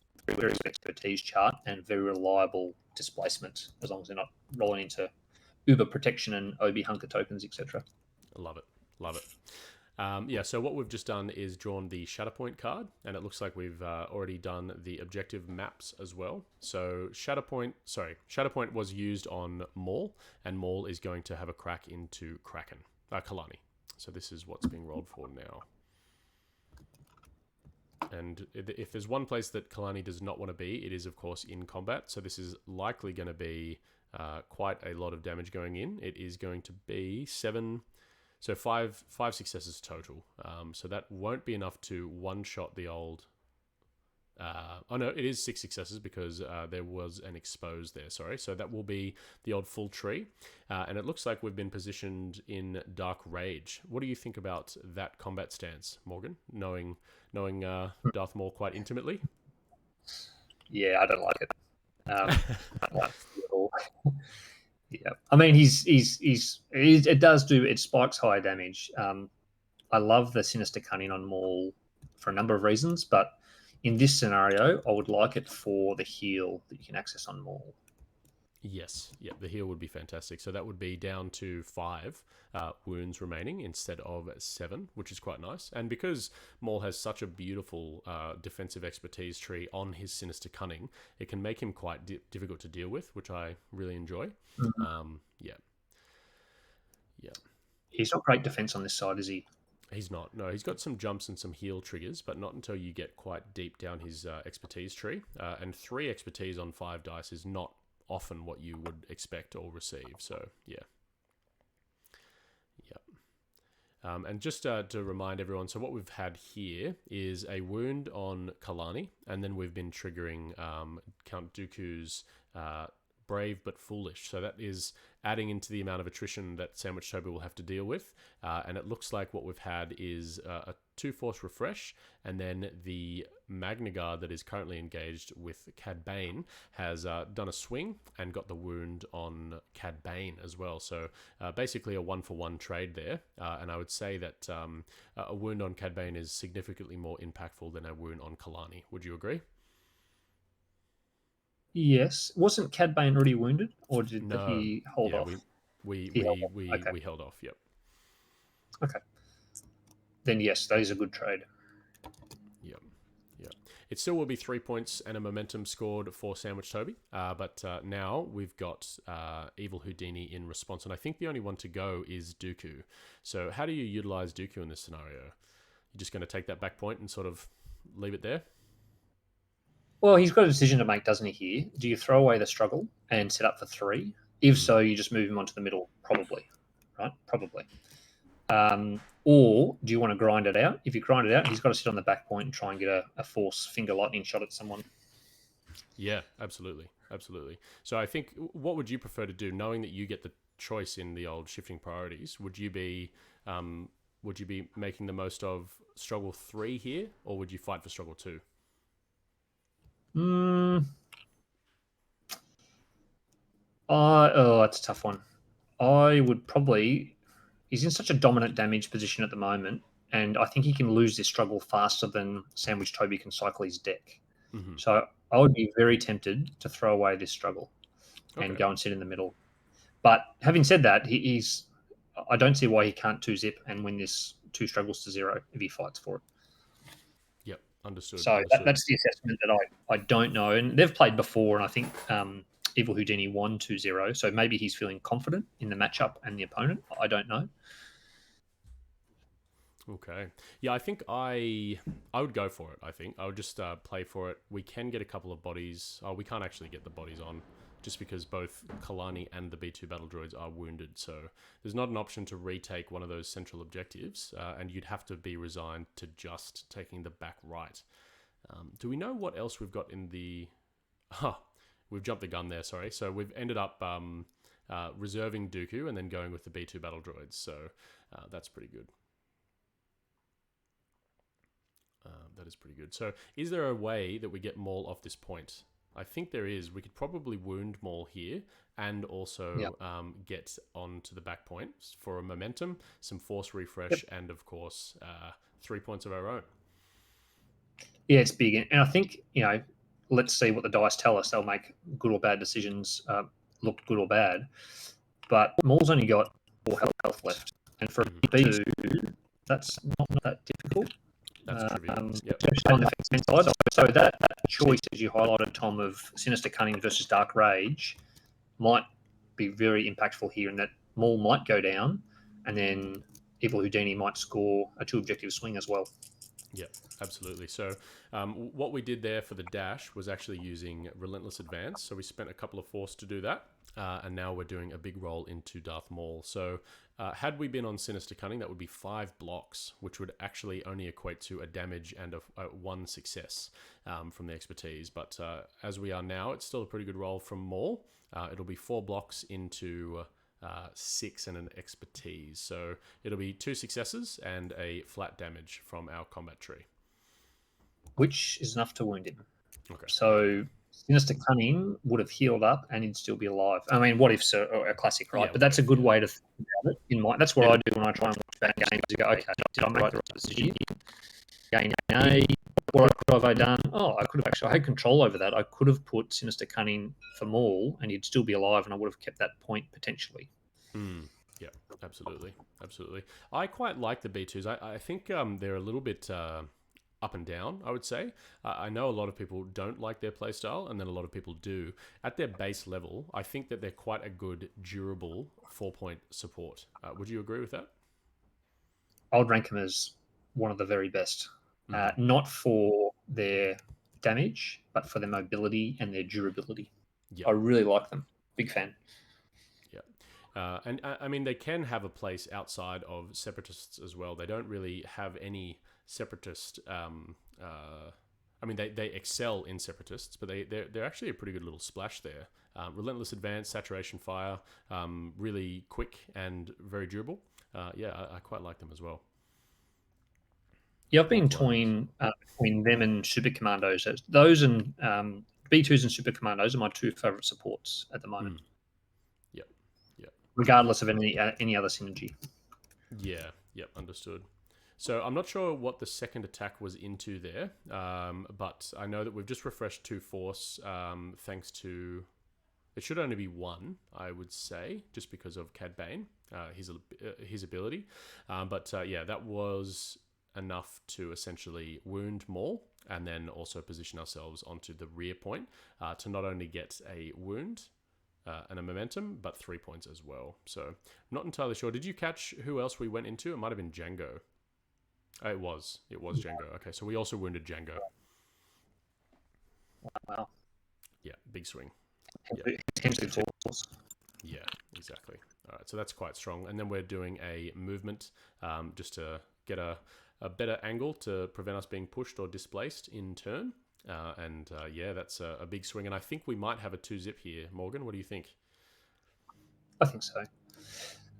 expertise chart and very reliable displacement, as long as they're not rolling into Uber protection and OB hunker tokens, etc. Love it. Love it. Yeah, so what we've just done is drawn the Shatterpoint card, and it looks like we've already done the objective maps as well. So Shatterpoint was used on Maul, and Maul is going to have a crack into Kalani. So this is what's being rolled for now. And if there's one place that Kalani does not want to be, it is, of course, in combat. So this is likely going to be quite a lot of damage going in. It is going to be 7... So five successes total. So that won't be enough to one-shot the old... oh, no, it is 6 successes because there was an expose there, sorry. So that will be the old full tree. And it looks like we've been positioned in Dark Rage. What do you think about that combat stance, Morgan, knowing Darth Maul quite intimately? Yeah, I don't like it. I don't like it at all. Yeah, I mean, it spikes high damage. I love the Sinister Cunning on Maul for a number of reasons, but in this scenario, I would like it for the heal that you can access on Maul. Yes, yeah, the heal would be fantastic. So that would be down to 5 wounds remaining instead of 7, which is quite nice. And because Maul has such a beautiful defensive expertise tree on his Sinister Cunning, it can make him quite difficult to deal with, which I really enjoy. Mm-hmm. Yeah. He's not great defense on this side, is he? He's not. No, he's got some jumps and some heal triggers, but not until you get quite deep down his expertise tree. And 3 expertise on 5 dice is not often what you would expect or receive. So yeah. And just to remind everyone, so what we've had here is a wound on Kalani, and then we've been triggering Count Dooku's Brave but Foolish. So that is adding into the amount of attrition that Sandwich Toby will have to deal with. And it looks like what we've had is a 2-force refresh, and then the Magna Guard that is currently engaged with Cad Bane has done a swing and got the wound on Cad Bane as well. So basically a 1-for-1 trade there. And I would say that a wound on Cad Bane is significantly more impactful than a wound on Kalani. Would you agree? Yes. Wasn't Cad Bane already wounded, or did No. he hold Yeah, off? we He held we off. we, Okay. we held off. Yep. Okay. Then yes, that is a good trade. Yep. Yep. It still will be 3 points and a momentum scored for Sandwich Toby. But now we've got Evilhoudini in response, and I think the only one to go is Dooku. So how do you utilize Dooku in this scenario? You're just going to take that back point and sort of leave it there? Well, he's got a decision to make, doesn't he? Here, do you throw away the struggle and set up for 3? If so, you just move him onto the middle, probably, right? Probably. Or do you want to grind it out? If you grind it out, he's got to sit on the back point and try and get a force finger lightning shot at someone. Yeah, absolutely. Absolutely. So I think, what would you prefer to do, knowing that you get the choice in the old shifting priorities? Would you be making the most of struggle 3 here, or would you fight for struggle 2? That's a tough one. I would probably. He's in such a dominant damage position at the moment, and I think he can lose this struggle faster than Sandwich Toby can cycle his deck. Mm-hmm. So I would be very tempted to throw away this struggle and go and sit in the middle. But having said that, he's. I don't see why he can't 2-zip and win this 2 struggles to 0 if he fights for it. Yep, understood. So that's the assessment that I don't know. And they've played before, and I think Evilhoudini won 2-0. So maybe he's feeling confident in the matchup and the opponent. I don't know. Okay. Yeah, I think I would go for it. I think I would just play for it. We can get a couple of bodies. Oh, we can't actually get the bodies on, just because both Kalani and the B2 battle droids are wounded. So there's not an option to retake one of those central objectives, and you'd have to be resigned to just taking the back right. Do we know what else we've got in the... we've jumped the gun there, sorry. So we've ended up reserving Dooku and then going with the B2 battle droids. So that's pretty good. That is pretty good. So is there a way that we get Maul off this point? I think there is. We could probably wound Maul here and also get onto the back point for a momentum, some force refresh, and of course 3 points of our own. Yeah, it's big. And I think, let's see what the dice tell us. They'll make good or bad decisions, look good or bad. But Maul's only got 4 health left. And for a B2, that's not that difficult. That's trivial. Yep. On the defense side. So that choice, as you highlighted, Tom, of Sinister Cunning versus Dark Rage might be very impactful here, in that Maul might go down, and then Evilhoudini might score a 2-objective swing as well. Yeah, absolutely. So what we did there for the dash was actually using Relentless Advance. So we spent a couple of force to do that. And now we're doing a big roll into Darth Maul. So had we been on Sinister Cunning, that would be 5 blocks, which would actually only equate to a damage and a 1 success from the expertise. But as we are now, it's still a pretty good roll from Maul. It'll be 4 blocks into 6 and an expertise. So it'll be 2 successes and a flat damage from our combat tree. Which is enough to wound him. Okay. So Sinister Cunning would have healed up and he'd still be alive. I mean, what if a classic, right? Yeah, but that's a good way to think about it. In mind, that's what I do when I try and watch bad games. I go, okay, did I make the right decision? Gain A. What could have I done? Oh, I could have actually. I had control over that. I could have put Sinister Cunning for Maul, and he'd still be alive, and I would have kept that point potentially. Yeah, absolutely, absolutely. I quite like the B2s. I think they're a little bit up and down, I would say. I know a lot of people don't like their playstyle, and then a lot of people do. At their base level, I think that they're quite a good, durable 4-point support. Would you agree with that? I would rank them as one of the very best. Not for their damage, but for their mobility and their durability. Yep. I really like them. Big fan. And I mean, they can have a place outside of separatists as well. They don't really have any separatist. I mean, they excel in separatists, but they're actually a pretty good little splash there. Relentless advance, saturation fire, really quick and very durable. Yeah, I quite like them as well. Yeah, I've been toying between them and Super Commandos. Those and B2s and Super Commandos are my two favorite supports at the moment. Yep. Yep. Regardless of any other synergy. Yeah. Yep. Understood. So I'm not sure what the second attack was into there, but I know that we've just refreshed 2 force thanks to... It should only be 1, I would say, just because of Cad Bane, his ability. But yeah, that was enough to essentially wound Maul and then also position ourselves onto the rear point to not only get a wound and a momentum, but 3 points as well. So I'm not entirely sure. Did you catch who else we went into? It might have been Django. It was Django. Okay, so we also wounded Django. Wow. Yeah, big swing. Potentially force. Yeah, exactly. All right, so that's quite strong. And then we're doing a movement just to get a better angle to prevent us being pushed or displaced in turn. Yeah, that's a big swing. And I think we might have a 2-zip here. Morgan, what do you think? I think so.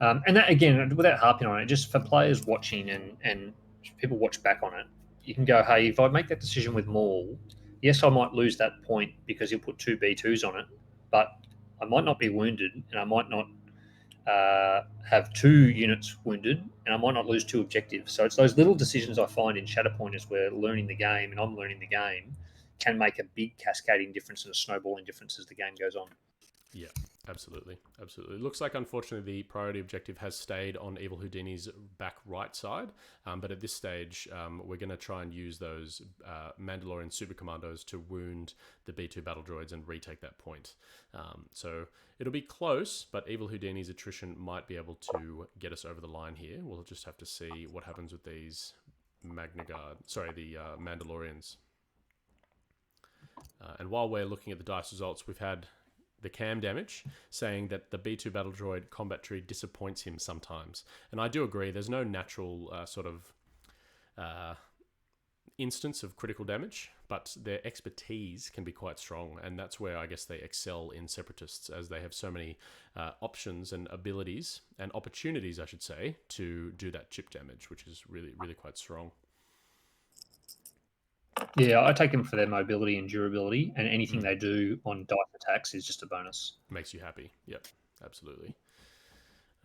And that, again, without harping on it, just for players watching and people watch back on it, you can go, hey, if I make that decision with Maul, yes, I might lose that point because he'll put 2 B2s on it, but I might not be wounded and I might not have 2 units wounded and I might not lose 2 objectives. So it's those little decisions I find in Shatterpoint as we're learning the game and I'm learning the game can make a big cascading difference and a snowballing difference as the game goes on. Yeah, absolutely. Absolutely. It looks like, unfortunately, the priority objective has stayed on Evilhoudini's back right side. But at this stage, we're going to try and use those Mandalorian super commandos to wound the B2 battle droids and retake that point. So it'll be close, but Evilhoudini's attrition might be able to get us over the line here. We'll just have to see what happens with these the Mandalorians. And while we're looking at the dice results, we've had the cam damage saying that the B2 battle droid combat tree disappoints him sometimes. And I do agree, there's no natural instance of critical damage, but their expertise can be quite strong. And that's where I guess they excel in separatists, as they have so many options and abilities and opportunities, I should say, to do that chip damage, which is really, really quite strong. Yeah, I take them for their mobility and durability, and anything they do on dice attacks is just a bonus. Makes you happy. Yep, absolutely.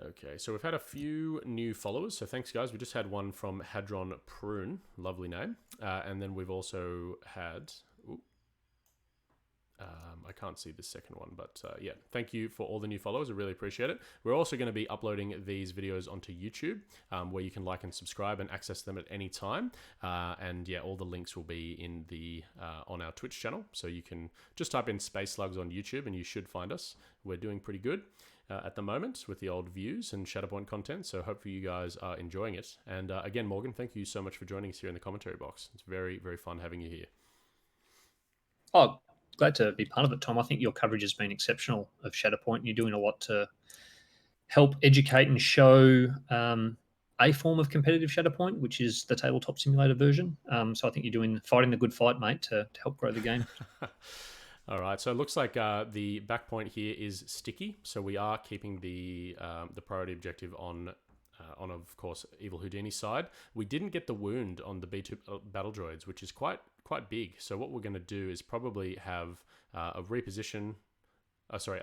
Okay, so we've had a few new followers. So thanks, guys. We just had one from Hadron Prune. Lovely name. And then we've also had... I can't see the second one, but yeah, thank you for all the new followers. I really appreciate it. We're also going to be uploading these videos onto YouTube, where you can like and subscribe and access them at any time. And yeah, all the links will be in the on our Twitch channel. So you can just type in Space Slugs on YouTube and you should find us. We're doing pretty good at the moment with the old views and Shatterpoint content. So hopefully you guys are enjoying it. And again, Morgan, thank you so much for joining us here in the commentary box. It's very, very fun having you here. Oh, glad to be part of it, Tom. I think your coverage has been exceptional of Shatterpoint. You're doing a lot to help educate and show a form of competitive Shatterpoint, which is the tabletop simulator version. So I think you're fighting the good fight, mate, to help grow the game. All right, so it looks like the back point here is sticky. So we are keeping the priority objective on, of course, Evilhoudini's side. We didn't get the wound on the B2 battle droids, which is quite big. So what we're going to do is probably have a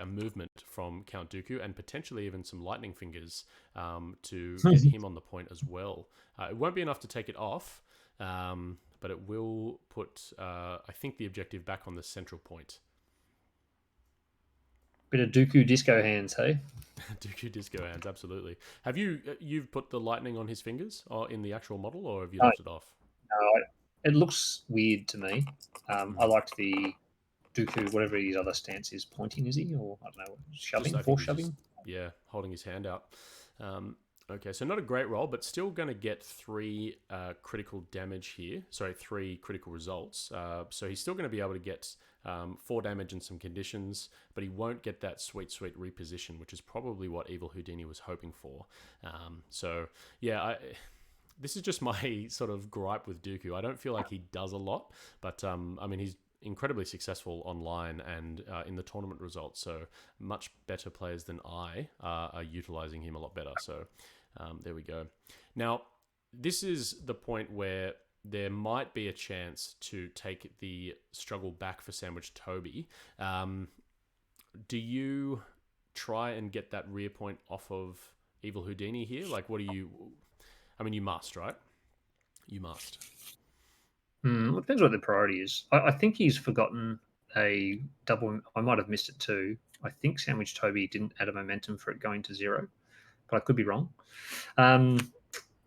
movement from Count Dooku and potentially even some lightning fingers to get him on the point as well. It won't be enough to take it off, but it will put, I think, the objective back on the central point. Bit of Dooku disco hands, hey? Dooku disco hands, absolutely. Have you've put the lightning on his fingers or in the actual model, or have you left it off? No, it looks weird to me. I liked the Dooku, whatever his other stance is, pointing, is he? Or, I don't know, shoving, force shoving? Yeah, holding his hand out. Okay, so not a great roll, but still going to get 3 critical damage here. Sorry, 3 critical results. So he's still going to be able to get 4 damage in some conditions, but he won't get that sweet reposition, which is probably what Evilhoudini was hoping for. So yeah, this is just my sort of gripe with Dooku. I don't feel like he does a lot, but I mean, he's incredibly successful online and in the tournament results. So much better players than I are utilizing him a lot better. So there we go. Now, this is the point where there might be a chance to take the struggle back for Sandwich Toby. Do you try and get that rear point off of Evilhoudini here? Like, what do you... I mean, you must, right? You must. It depends what the priority is. I think he's forgotten a double. I might have missed it too. I think Sandwich Toby didn't add a momentum for it going to 0, but I could be wrong.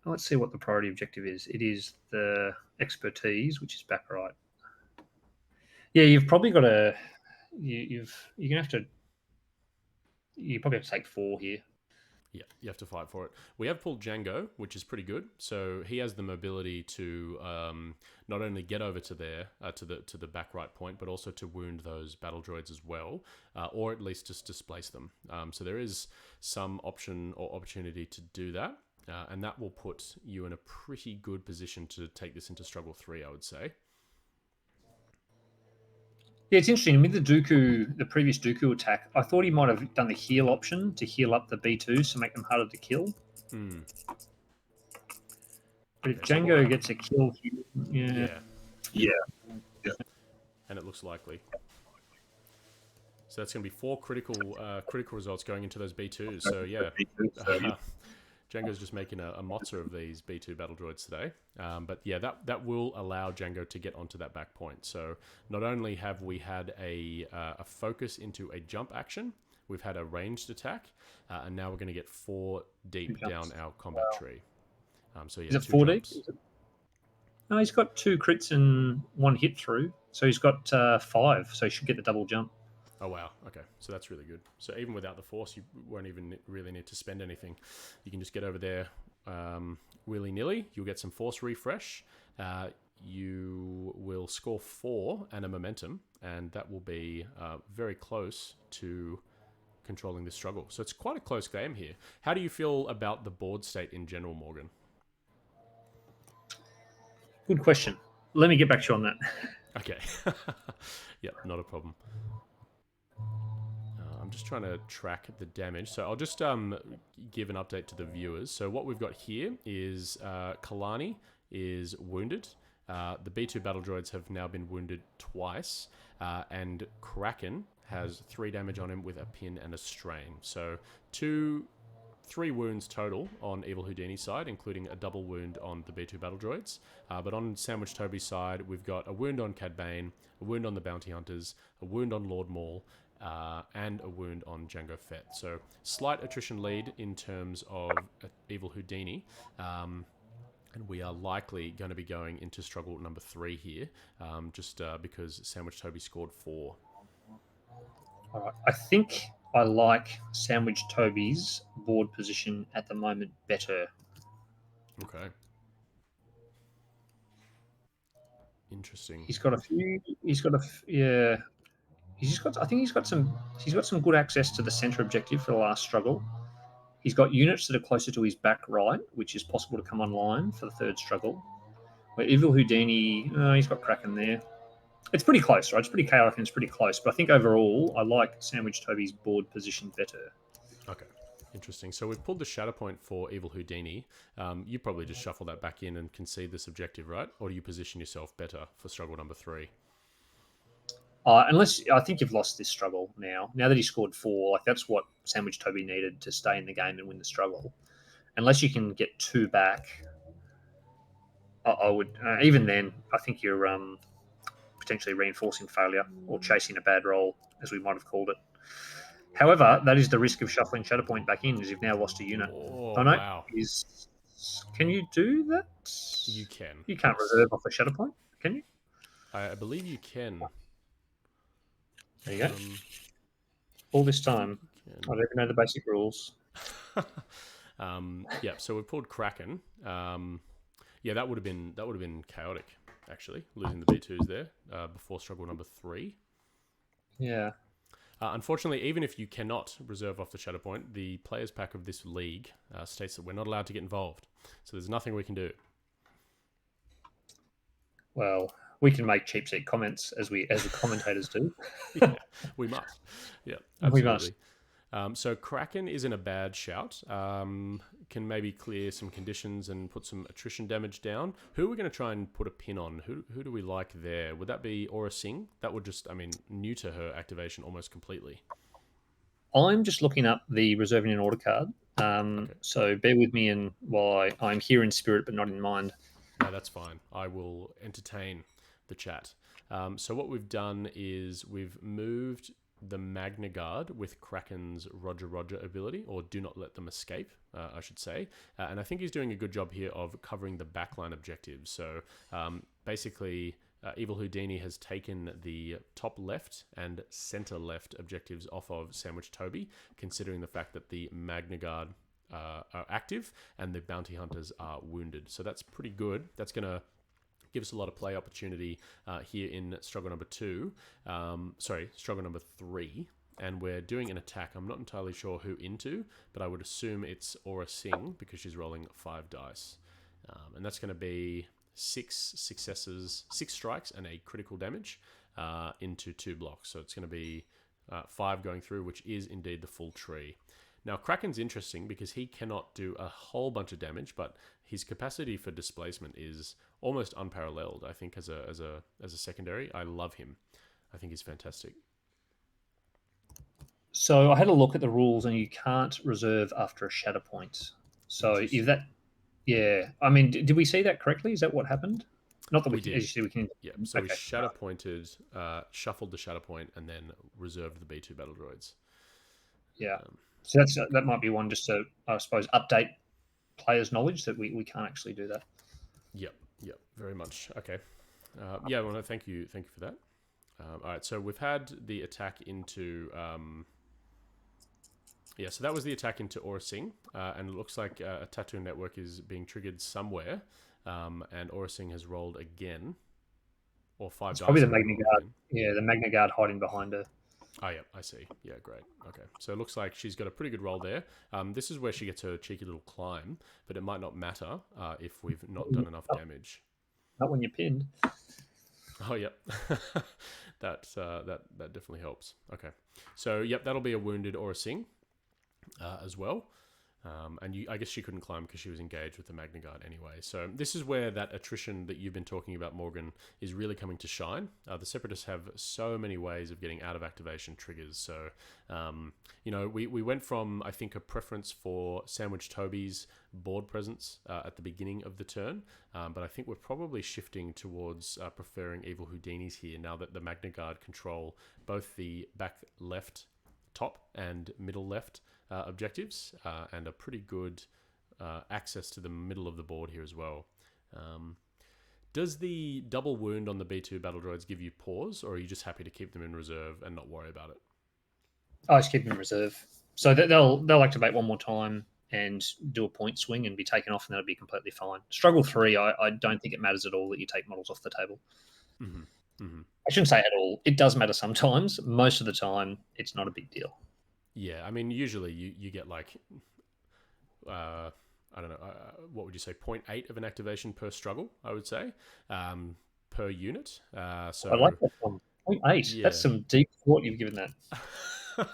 Let's see what the priority objective is. It is the expertise, which is back right. Yeah, you've probably got to. You're gonna have to. You probably have to take 4 here. Yeah, you have to fight for it. We have pulled Django, which is pretty good. So he has the mobility to not only get over to there to the back right point, but also to wound those battle droids as well, or at least just displace them. So there is some option or opportunity to do that, and that will put you in a pretty good position to take this into struggle 3, I would say. Yeah, it's interesting. With the previous Dooku attack, I thought he might have done the heal option to heal up the B2s to make them harder to kill. But if Django gets a kill, yeah, and it looks likely. So that's going to be 4 critical results going into those B2s. So yeah, Django's just making a mozza of these B2 battle droids today. But yeah, that will allow Django to get onto that back point. So not only have we had a focus into a jump action, we've had a ranged attack, and now we're going to get 4 deep down our combat tree. So yeah, is it 4 deep? No, he's got 2 crits and 1 hit through. So he's got 5. So he should get the double jump. Oh, wow. Okay. So that's really good. So even without the force, you won't even really need to spend anything. You can just get over there willy-nilly. You'll get some force refresh. You will score 4 and a momentum, and that will be very close to controlling this struggle. So it's quite a close game here. How do you feel about the board state in general, Morgan? Good question. Let me get back to you on that. Okay. Yep, not a problem. I'm just trying to track the damage. So I'll just give an update to the viewers. So what we've got here is Kalani is wounded. The B2 battle droids have now been wounded twice. And Kraken has 3 damage on him with a pin and a strain. So 3 wounds total on Evilhoudini's side, including a double wound on the B2 battle droids. But on Sandwich Toby's side, we've got a wound on Cad Bane, a wound on the Bounty Hunters, a wound on Lord Maul, and a wound on Jango Fett. So slight attrition lead in terms of Evilhoudini. And we are likely going to be going into struggle number 3 here, just because Sandwich Toby scored 4. All right. I think I like Sandwich Toby's board position at the moment better. Okay. Interesting. He's got a few. Yeah. I think he's got some good access to the center objective for the last struggle. He's got units that are closer to his back right, which is possible to come online for the 3rd struggle. Where Evilhoudini, he's got Kraken there. It's pretty close, right? It's pretty chaotic and it's pretty close. But I think overall, I like Sandwich Toby's board position better. Okay. Interesting. So we've pulled the Shatterpoint for Evilhoudini. You probably just shuffle that back in and concede this objective, right? Or do you position yourself better for struggle number 3? Unless I think you've lost this struggle now. Now that he scored 4, like that's what Sandwich Toby needed to stay in the game and win the struggle. Unless you can get 2 back, I would. Even then, I think you're potentially reinforcing failure or chasing a bad roll, as we might have called it. However, that is the risk of shuffling Shatterpoint back in, as you've now lost a unit. Oh, I know. wow. Can you do that? You can. You can't reserve off a Shatterpoint, can you? I believe you can. There you go. All this time, I don't even know the basic rules. Yeah, so we pulled Kraken. Yeah, that would have been chaotic, actually, losing the B2s there before struggle number 3. Yeah. Unfortunately, even if you cannot reserve off the Shatterpoint, the players pack of this league states that we're not allowed to get involved. So there's nothing we can do. Well, we can make cheap seat comments as the commentators do. Yeah, we must. Yeah, We must. absolutely. So Kraken isn't a bad shout. Can maybe clear some conditions and put some attrition damage down. Who are we going to try and put a pin on? Who do we like there? Would that be Aura Singh? That would just, new to her activation almost completely. I'm just looking up the reserving an order card. Okay. So bear with me, and while I'm here in spirit but not in mind. No, that's fine. I will entertain the chat. So what we've done is we've moved the Magna Guard with Kraken's Roger Roger ability, or Do Not Let Them Escape, I should say. And I think he's doing a good job here of covering the backline objectives. So basically, Evilhoudini has taken the top left and center left objectives off of Sandwich Toby, considering the fact that the Magna Guard are active and the bounty hunters are wounded. So that's pretty good. That's going to give us a lot of play opportunity here in struggle number 2. Struggle number 3. And we're doing an attack. I'm not entirely sure who into, but I would assume it's Aura Singh because she's rolling 5 dice. And that's going to be 6 successes, 6 strikes and a critical damage into 2 blocks. So it's going to be 5 going through, which is indeed the full tree. Now, Kraken's interesting because he cannot do a whole bunch of damage, but his capacity for displacement is almost unparalleled. I think as a secondary, I love him. I think he's fantastic. So I had a look at the rules, and you can't reserve after a Shatterpoint. So if that, yeah, I mean, did we see that correctly? Is that what happened? Not that we did. As you see, we can. Yeah. So we Shatterpointed, shuffled the Shatterpoint, and then reserved the B2 battle droids. Yeah. So that might be one just to, I suppose, update players' knowledge that we can't actually do that. Yep, very much. Okay. Yeah, well, no, thank you for that. All right, so we've had the attack into... so that was the attack into Aura Singh, and it looks like a Tattoo Network is being triggered somewhere, and Aura Singh has rolled again, or 5 dice. Probably the Magna Guard. Yeah, the Magna Guard hiding behind her. Oh, yeah, I see. Yeah, great. Okay, so it looks like she's got a pretty good roll there. This is where she gets her cheeky little climb, but it might not matter if we've not done enough damage. Not when you're pinned. Oh, yep. that definitely helps. Okay, so yep, that'll be a wounded Aura Singh as well. And I guess she couldn't climb because she was engaged with the Magna Guard anyway. So this is where that attrition that you've been talking about, Morgan, is really coming to shine. The Separatists have so many ways of getting out of activation triggers. So, we went from, I think, a preference for Sandwich Toby's board presence at the beginning of the turn. But I think we're probably shifting towards preferring Evilhoudini's here now that the Magna Guard control both the back left top and middle left objectives and a pretty good access to the middle of the board here as well. Does the double wound on the B2 battle droids give you pause, or are you just happy to keep them in reserve and not worry about it? I just keep them in reserve. So they'll activate one more time and do a point swing and be taken off, and that'll be completely fine. Struggle 3, I don't think it matters at all that you take models off the table. Mm-hmm. Mm-hmm. I shouldn't say at all. It does matter sometimes. Most of the time, it's not a big deal. Yeah, I mean, usually you get like, I don't know, what would you say, 0.8 of an activation per struggle, I would say, per unit. So I like that one. 0.8. Yeah. That's some deep thought you've given that.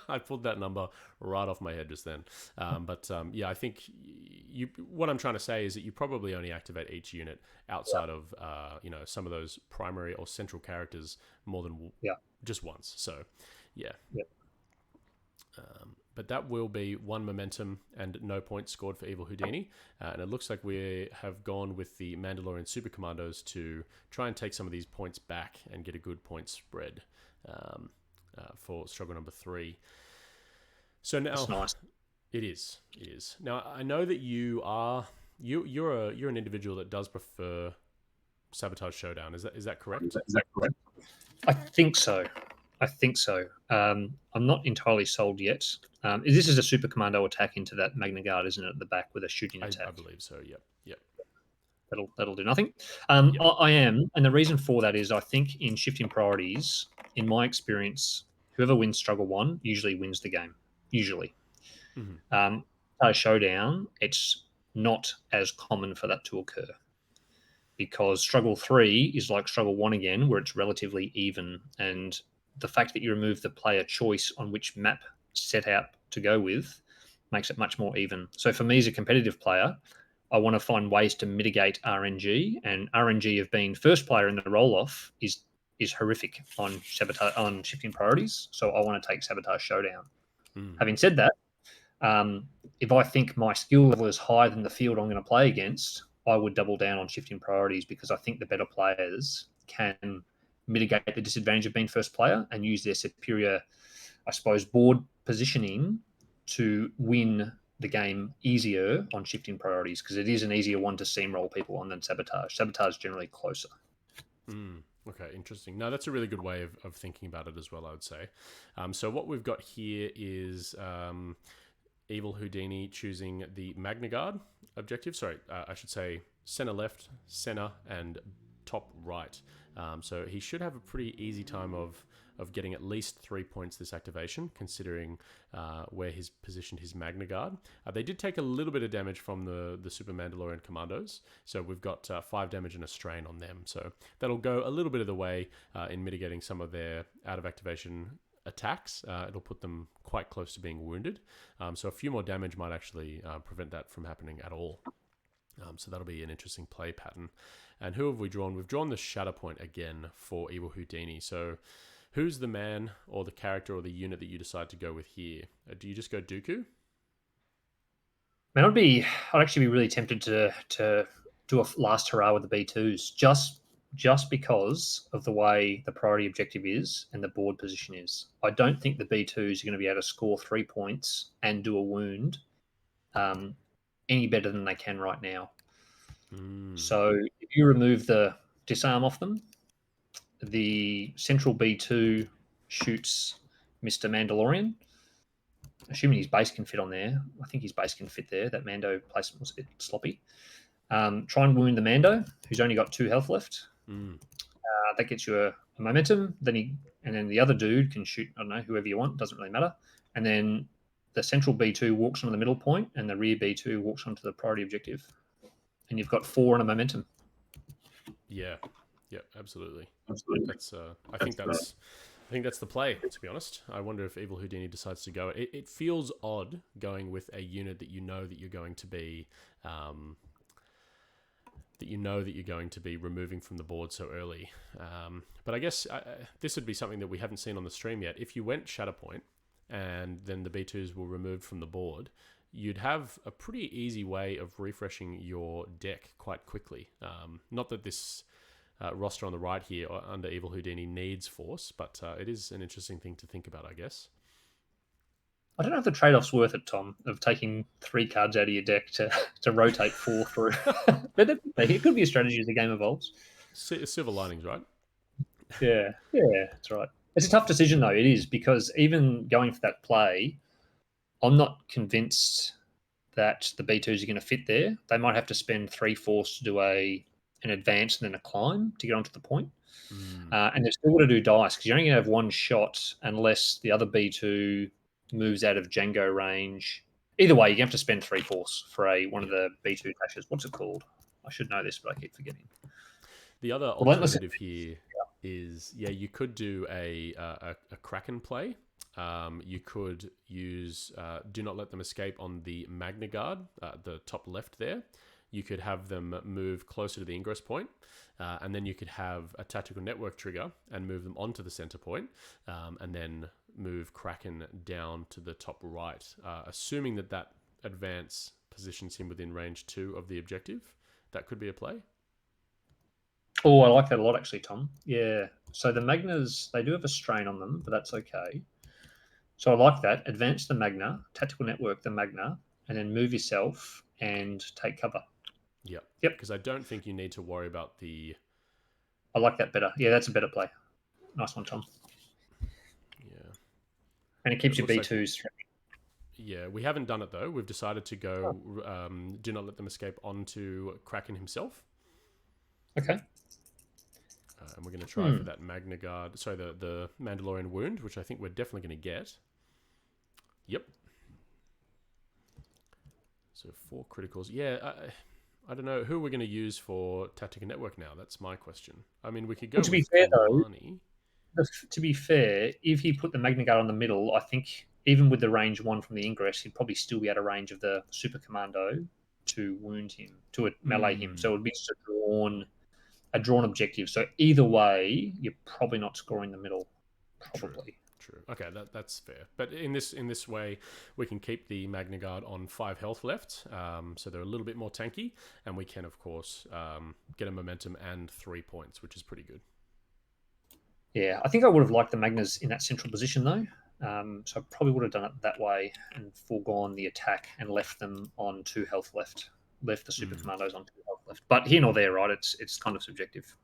I pulled that number right off my head just then. I think what I'm trying to say is that you probably only activate each unit outside of some of those primary or central characters more than just once. So, yeah. But that will be 1 momentum and no points scored for Evilhoudini. And it looks like we have gone with the Mandalorian Super Commandos to try and take some of these points back and get a good point spread for struggle number 3. So now, that's nice. It is. Now, I know that you're an individual that does prefer Sabotage Showdown. Is that correct? I think so. I'm not entirely sold yet. This is a super commando attack into that Magna Guard, isn't it, at the back with a shooting I attack? believe so. Yep. Yep. That'll do nothing. Yep. I am, and the reason for that is I think in shifting priorities, in my experience, whoever wins struggle one usually wins the game. Usually, Mhm. a showdown, it's not as common for that to occur because struggle three is like struggle one again, where it's relatively even, and the fact that you remove the player choice on which map set out to go with makes it much more even. So for me as a competitive player, I want to find ways to mitigate RNG, and RNG of being first player in the roll off is horrific on shifting priorities. So I want to take Sabotage Showdown. Mm. Having said that, if I think my skill level is higher than the field I'm going to play against, I would double down on shifting priorities because I think the better players can mitigate the disadvantage of being first player and use their superior, I suppose, board positioning to win the game easier on shifting priorities because it is an easier one to steamroll people on than Sabotage. Sabotage is generally closer. Mm. Okay, interesting. No, that's a really good way of thinking about it as well, I would say. So what we've got here is Evilhoudini choosing the Magna Guard objective. Sorry, I should say center left, center, and top right. So he should have a pretty easy time of getting at least 3 points this activation, considering where he's positioned his Magna Guard. They did take a little bit of damage from the Super Mandalorian Commandos, so we've got 5 damage and a strain on them. So that'll go a little bit of the way in mitigating some of their out of activation attacks. It'll put them quite close to being wounded. So a few more damage might actually prevent that from happening at all. So that'll be an interesting play pattern. And who have we drawn? We've drawn the Shatterpoint again for Evilhoudini. So who's the man or the character or the unit that you decide to go with here? Do you just go Dooku? Man, I'd actually be really tempted to do a last hurrah with the B2s just because of the way the priority objective is and the board position is. I don't think the B2s are going to be able to score 3 points and do a wound um, any better than they can right now. Mm. So if you remove the disarm off them, the central B2 shoots Mr. Mandalorian. Assuming his base can fit on there. I think his base can fit there. That Mando placement was a bit sloppy. Try and wound the Mando, who's only got 2 health left. Mm. That gets you a momentum. Then the other dude can shoot, I don't know, whoever you want. Doesn't really matter. And then the central B2 walks onto the middle point, and the rear B2 walks onto the priority objective. And you've got 4 on a momentum. Yeah. Yeah, absolutely. Absolutely. That's I think that's the play, to be honest. I wonder if Evilhoudini decides to go. It feels odd going with a unit that you know that you're going to be removing from the board so early. But I guess this would be something that we haven't seen on the stream yet. If you went Shatterpoint and then the B2s were removed from the board, you'd have a pretty easy way of refreshing your deck quite quickly. Not that this roster on the right here under Evilhoudini needs force, but it is an interesting thing to think about, I guess. I don't know if the trade-off's worth it, Tom, of taking 3 cards out of your deck to rotate 4 through. But it could be a strategy as the game evolves. Silver linings, right? Yeah, that's right. It's a tough decision, though. It is, because even going for that play, I'm not convinced that the B2s are going to fit there. They might have to spend 3 force to do an advance and then a climb to get onto the point. Mm. And they've still got to do dice because you're only going to have 1 shot unless the other B2 moves out of Django range. Either way, you have to spend 3 force for one of the B2 dashes. What's it called? I should know this, but I keep forgetting. The other alternative here is, you could do a Kraken play. You could use Do Not Let Them Escape on the Magna Guard, the top left there. You could have them move closer to the ingress point, and then you could have a tactical network trigger and move them onto the center point, and then move Kraken down to the top right, assuming that advance positions him within range 2 of the objective. That could be a play. Oh, I like that a lot, actually, Tom. Yeah. So the Magnas, they do have a strain on them, but that's okay. So I like that. Advance the Magna, tactical network the Magna, and then move yourself and take cover. Yep. Yep. Because I don't think you need to worry about the... I like that better. Yeah, that's a better play. Nice one, Tom. Yeah. and it keeps It your looks like B2s. yeah, we haven't done it though. We've decided to go do not let them escape onto Kraken himself. Okay. And we're going to try for that Magna Guard. Sorry, the Mandalorian wound, which I think we're definitely going to get. Yep. So 4 criticals. Yeah, I don't know who we're going to use for Tactical Network now. That's my question. I mean, we could go Well, to be with fair though, Kalani. to be fair, if he put the Magna Guard on the middle, I think even with the range 1 from the Ingress, he'd probably still be out of range of the Super Commando to wound him, to melee him. So it would be just a drawn objective. So either way, you're probably not scoring the middle. Probably. True. Okay, that's fair. But in this way, we can keep the Magna Guard on 5 health left, so they're a little bit more tanky, and we can of course get a momentum and 3 points, which is pretty good. Yeah, I think I would have liked the Magnas in that central position though. So I probably would have done it that way and foregone the attack and left them on 2 health left. Left the Super Commandos on 2 health left. But here nor there, right? It's kind of subjective.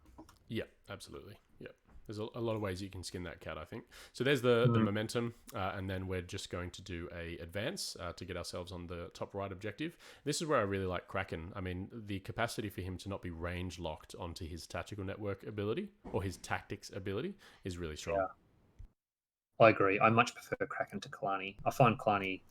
Yeah, absolutely. Yeah. There's a lot of ways you can skin that cat, I think. So there's the momentum, and then we're just going to do a advance to get ourselves on the top right objective. This is where I really like Kraken. I mean, the capacity for him to not be range locked onto his tactical network ability or his tactics ability is really strong. Yeah. I agree. I much prefer Kraken to Kalani. I find Kalani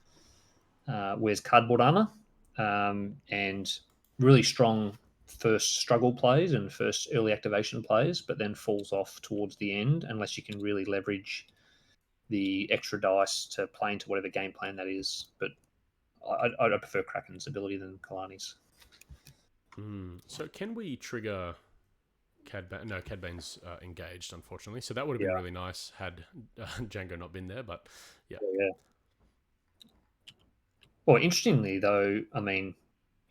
wears cardboard armor and really strong first struggle plays and first early activation plays, but then falls off towards the end unless you can really leverage the extra dice to play into whatever game plan that is. But I prefer Kraken's ability than Kalani's. So can we trigger Cad Bane? No, Cad Bane's engaged, unfortunately. So that would have been really nice had Django not been there. But yeah. Well, interestingly though, I mean,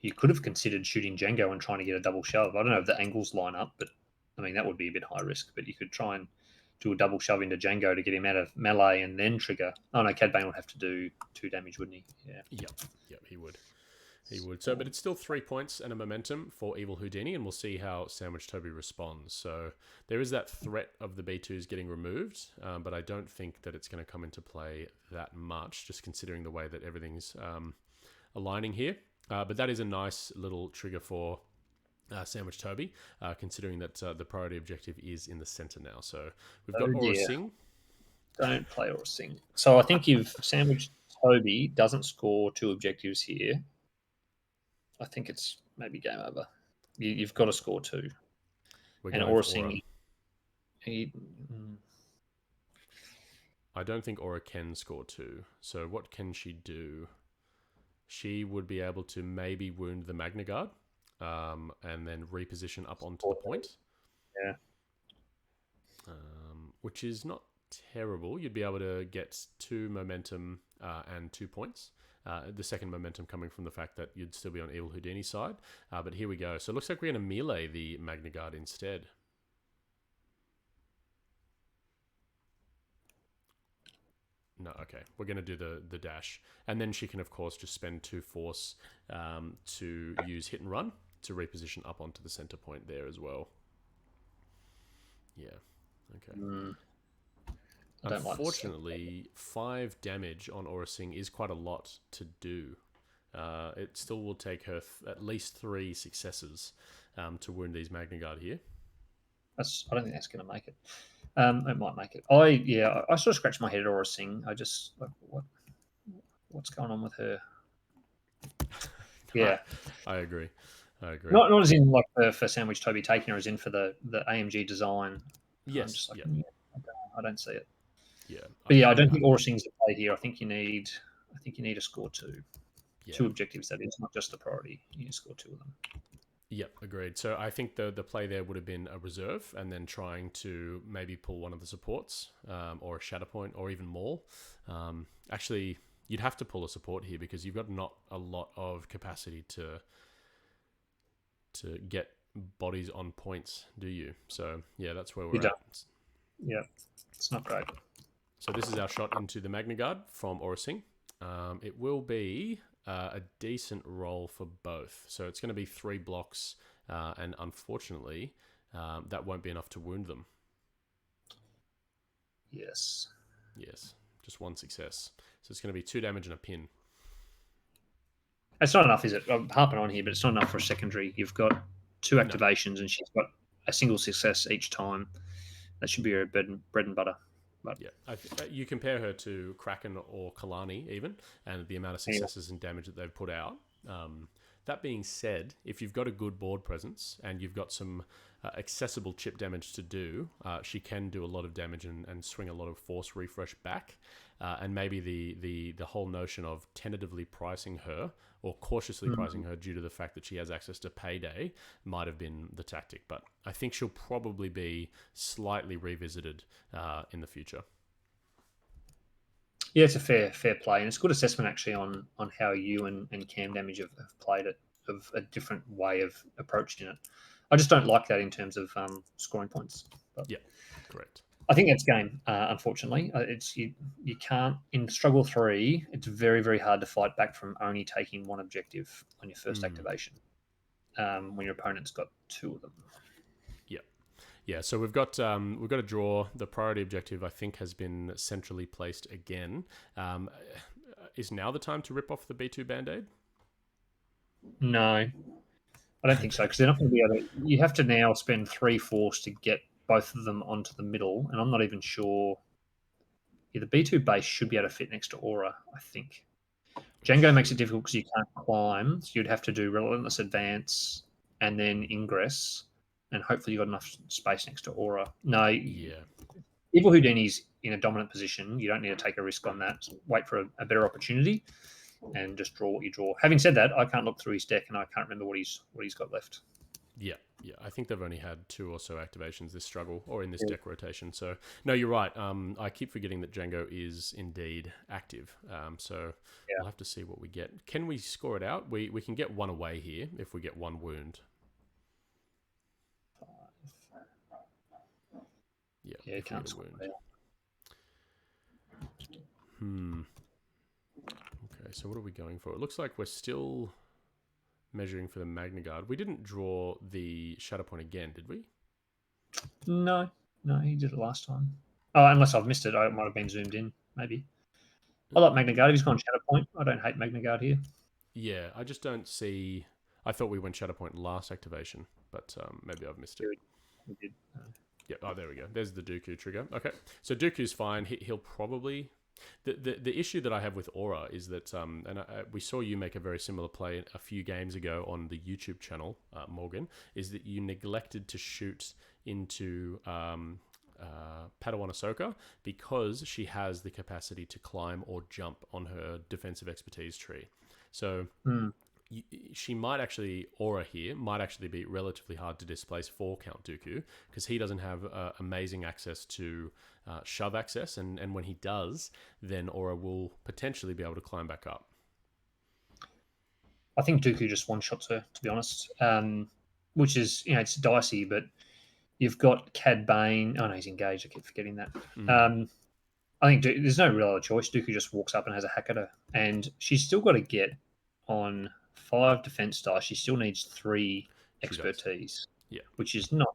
you could have considered shooting Django and trying to get a double shove. I don't know if the angles line up, but I mean that would be a bit high risk. But you could try and do a double shove into Django to get him out of melee and then trigger. Oh no, Cad Bane would have to do 2 damage, wouldn't he? Yeah. Yep, he would. He would. So, but it's still 3 points and a momentum for Evilhoudini, and we'll see how Sandwich Toby responds. So there is that threat of the B2s getting removed, but I don't think that it's going to come into play that much, just considering the way that everything's aligning here. But that is a nice little trigger for Sandwich Toby, considering that the priority objective is in the center now. So we've got Aura Sing. Don't play Aura Sing. So I think if Sandwich Toby doesn't score 2 objectives here, I think it's maybe game over. You've got to score 2. And Aura Sing, I don't think Aura can score 2. So what can she do? She would be able to maybe wound the Magna Guard, and then reposition up onto the point. Yeah. Which is not terrible. You'd be able to get 2 momentum and 2 points. The second momentum coming from the fact that you'd still be on Evilhoudini's side. But here we go. So it looks like we're going to melee the Magna Guard instead. No, okay. We're going to do the dash. And then she can, of course, just spend 2 force to use hit and run to reposition up onto the center point there as well. Yeah. Okay. Unfortunately, 5 damage on Aura Sing is quite a lot to do. It still will take her at least 3 successes to wound these Magna Guard here. I don't think that's going to make it. It might make it. I sort of scratched my head at Aura Sing. I just what's going on with her? Yeah, I agree. Not as in like for Sandwich Toby taking her, as in for the AMG design. Yes. I don't see it. Yeah. But I don't think Aura Sing's the play here. I think you need a score 2. Yeah. 2 objectives, that is, not just the priority. You need to score 2 of them. Yep, agreed. So I think the play there would have been a reserve and then trying to maybe pull one of the supports or a Shatterpoint or even Maul. Actually, you'd have to pull a support here because you've got not a lot of capacity to get bodies on points, do you? So, yeah, that's where we're at. Yeah, it's not great. So this is our shot into the Magna Guard from Aura Sing. It will be a decent roll for both. So it's going to be 3 blocks, and unfortunately, that won't be enough to wound them. Yes. just one success. So it's going to be 2 damage and a pin. It's not enough, is it? I'm harping on here, but it's not enough for a secondary. You've got 2 activations, and she's got a single success each time. That should be her bread and butter. But yeah, you compare her to Kraken or Kalani even, and the amount of successes and damage that they've put out. That being said, if you've got a good board presence and you've got some accessible chip damage to do, she can do a lot of damage and swing a lot of force refresh back. And maybe the whole notion of tentatively pricing her or cautiously pricing her due to the fact that she has access to payday might have been the tactic. But I think she'll probably be slightly revisited in the future. yeah, it's a fair play, and it's a good assessment actually on how you and Cam Damage have played it, of a different way of approaching it. I just don't like that in terms of scoring points. But yeah, correct. I think that's game. Unfortunately, it's you can't in struggle 3. It's very very hard to fight back from only taking 1 objective on your first activation when your opponent's got 2 of them. Yeah, so we've got to draw. The priority objective, I think, has been centrally placed again. Is now the time to rip off the B2 Band-Aid? No, I don't think so, because they're not going to be able to. You have to now spend 3 force to get both of them onto the middle, and I'm not even sure. Yeah, the B2 base should be able to fit next to Aura, I think. Django makes it difficult because you can't climb, so you'd have to do Relentless Advance and then Ingress, and hopefully you've got enough space next to Aura. No, Yeah. Evilhoudini's in a dominant position. You don't need to take a risk on that. So wait for a better opportunity and just draw what you draw. Having said that, I can't look through his deck and I can't remember what he's got left. Yeah. I think they've only had 2 or so activations this struggle or in this deck rotation. So no, you're right. I keep forgetting that Django is indeed active. So we'll have to see what we get. Can we score it out? We can get 1 away here if we get 1 wound. Yeah, you can't score it out. Okay, so what are we going for? It looks like we're still measuring for the Magna Guard. We didn't draw the Shatterpoint again, did we? No, he did it last time. Oh, unless I've missed it. I might have been zoomed in, maybe. I like Magna Guard. He's gone Shatterpoint. I don't hate Magna Guard here. Yeah, I just don't see... I thought we went Shatterpoint last activation, but maybe I've missed it. We did. Yeah, oh, there we go. There's the Dooku trigger. Okay, so Dooku's fine. He'll probably... The issue that I have with Aura is that, we saw you make a very similar play a few games ago on the YouTube channel, Morgan, is that you neglected to shoot into Padawan Ahsoka because she has the capacity to climb or jump on her defensive expertise tree. So she might actually, Aura here, might actually be relatively hard to displace for Count Dooku because he doesn't have amazing access to shove access, and when he does, then Aura will potentially be able to climb back up. I think Dooku just one-shots her, to be honest, which is, it's dicey, but you've got Cad Bane. Oh, no, he's engaged. I keep forgetting that. I think there's no real other choice. Dooku just walks up and has a hack at her, and she's still got to get on 5 defense dice. She still needs 3 expertise, which is not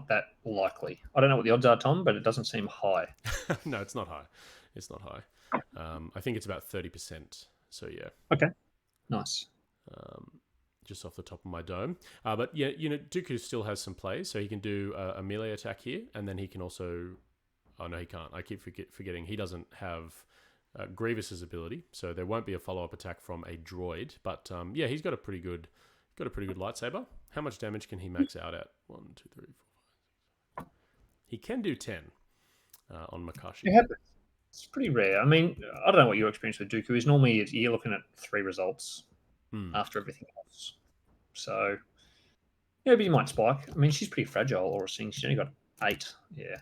that likely. I don't know what the odds are, Tom, but it doesn't seem high. No, it's not high. It's not high. I think it's about 30%. So yeah. Okay, nice. Just off the top of my dome. But yeah, Dooku still has some plays, so he can do a melee attack here, and then he can also... Oh, no, he can't. I keep forgetting. He doesn't have Grievous's ability, so there won't be a follow-up attack from a droid. But yeah, he's got a pretty good lightsaber. How much damage can he max out at? 1, 2, 3, 4, 5, 6. He can do 10 on Makashi. Yeah, it's pretty rare. I mean, I don't know what your experience with Dooku is. Normally, you're looking at 3 results after everything else. So, yeah, but you might spike. I mean, she's pretty fragile, Aura Singh. She's only got 8. Yeah.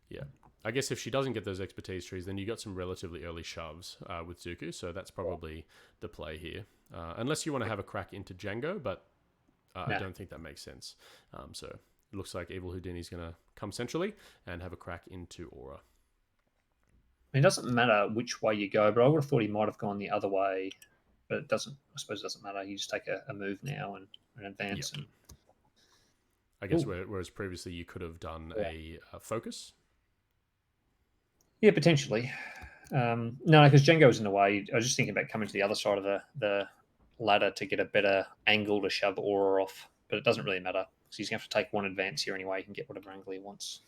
Yeah. I guess if she doesn't get those expertise trees, then you got some relatively early shoves with Dooku, so that's probably the play here. Unless you want to have a crack into Django, but I don't think that makes sense. So it looks like Evilhoudini's going to come centrally and have a crack into Aura. I mean, it doesn't matter which way you go, but I would have thought he might have gone the other way, but it doesn't. I suppose it doesn't matter. You just take a move now and advance. Yep. I guess whereas previously you could have done a focus. Yeah, potentially. No, because Django's in the way. I was just thinking about coming to the other side of the ladder to get a better angle to shove Aura off, but it doesn't really matter because he's going to have to take one advance here anyway. He can get whatever angle he wants.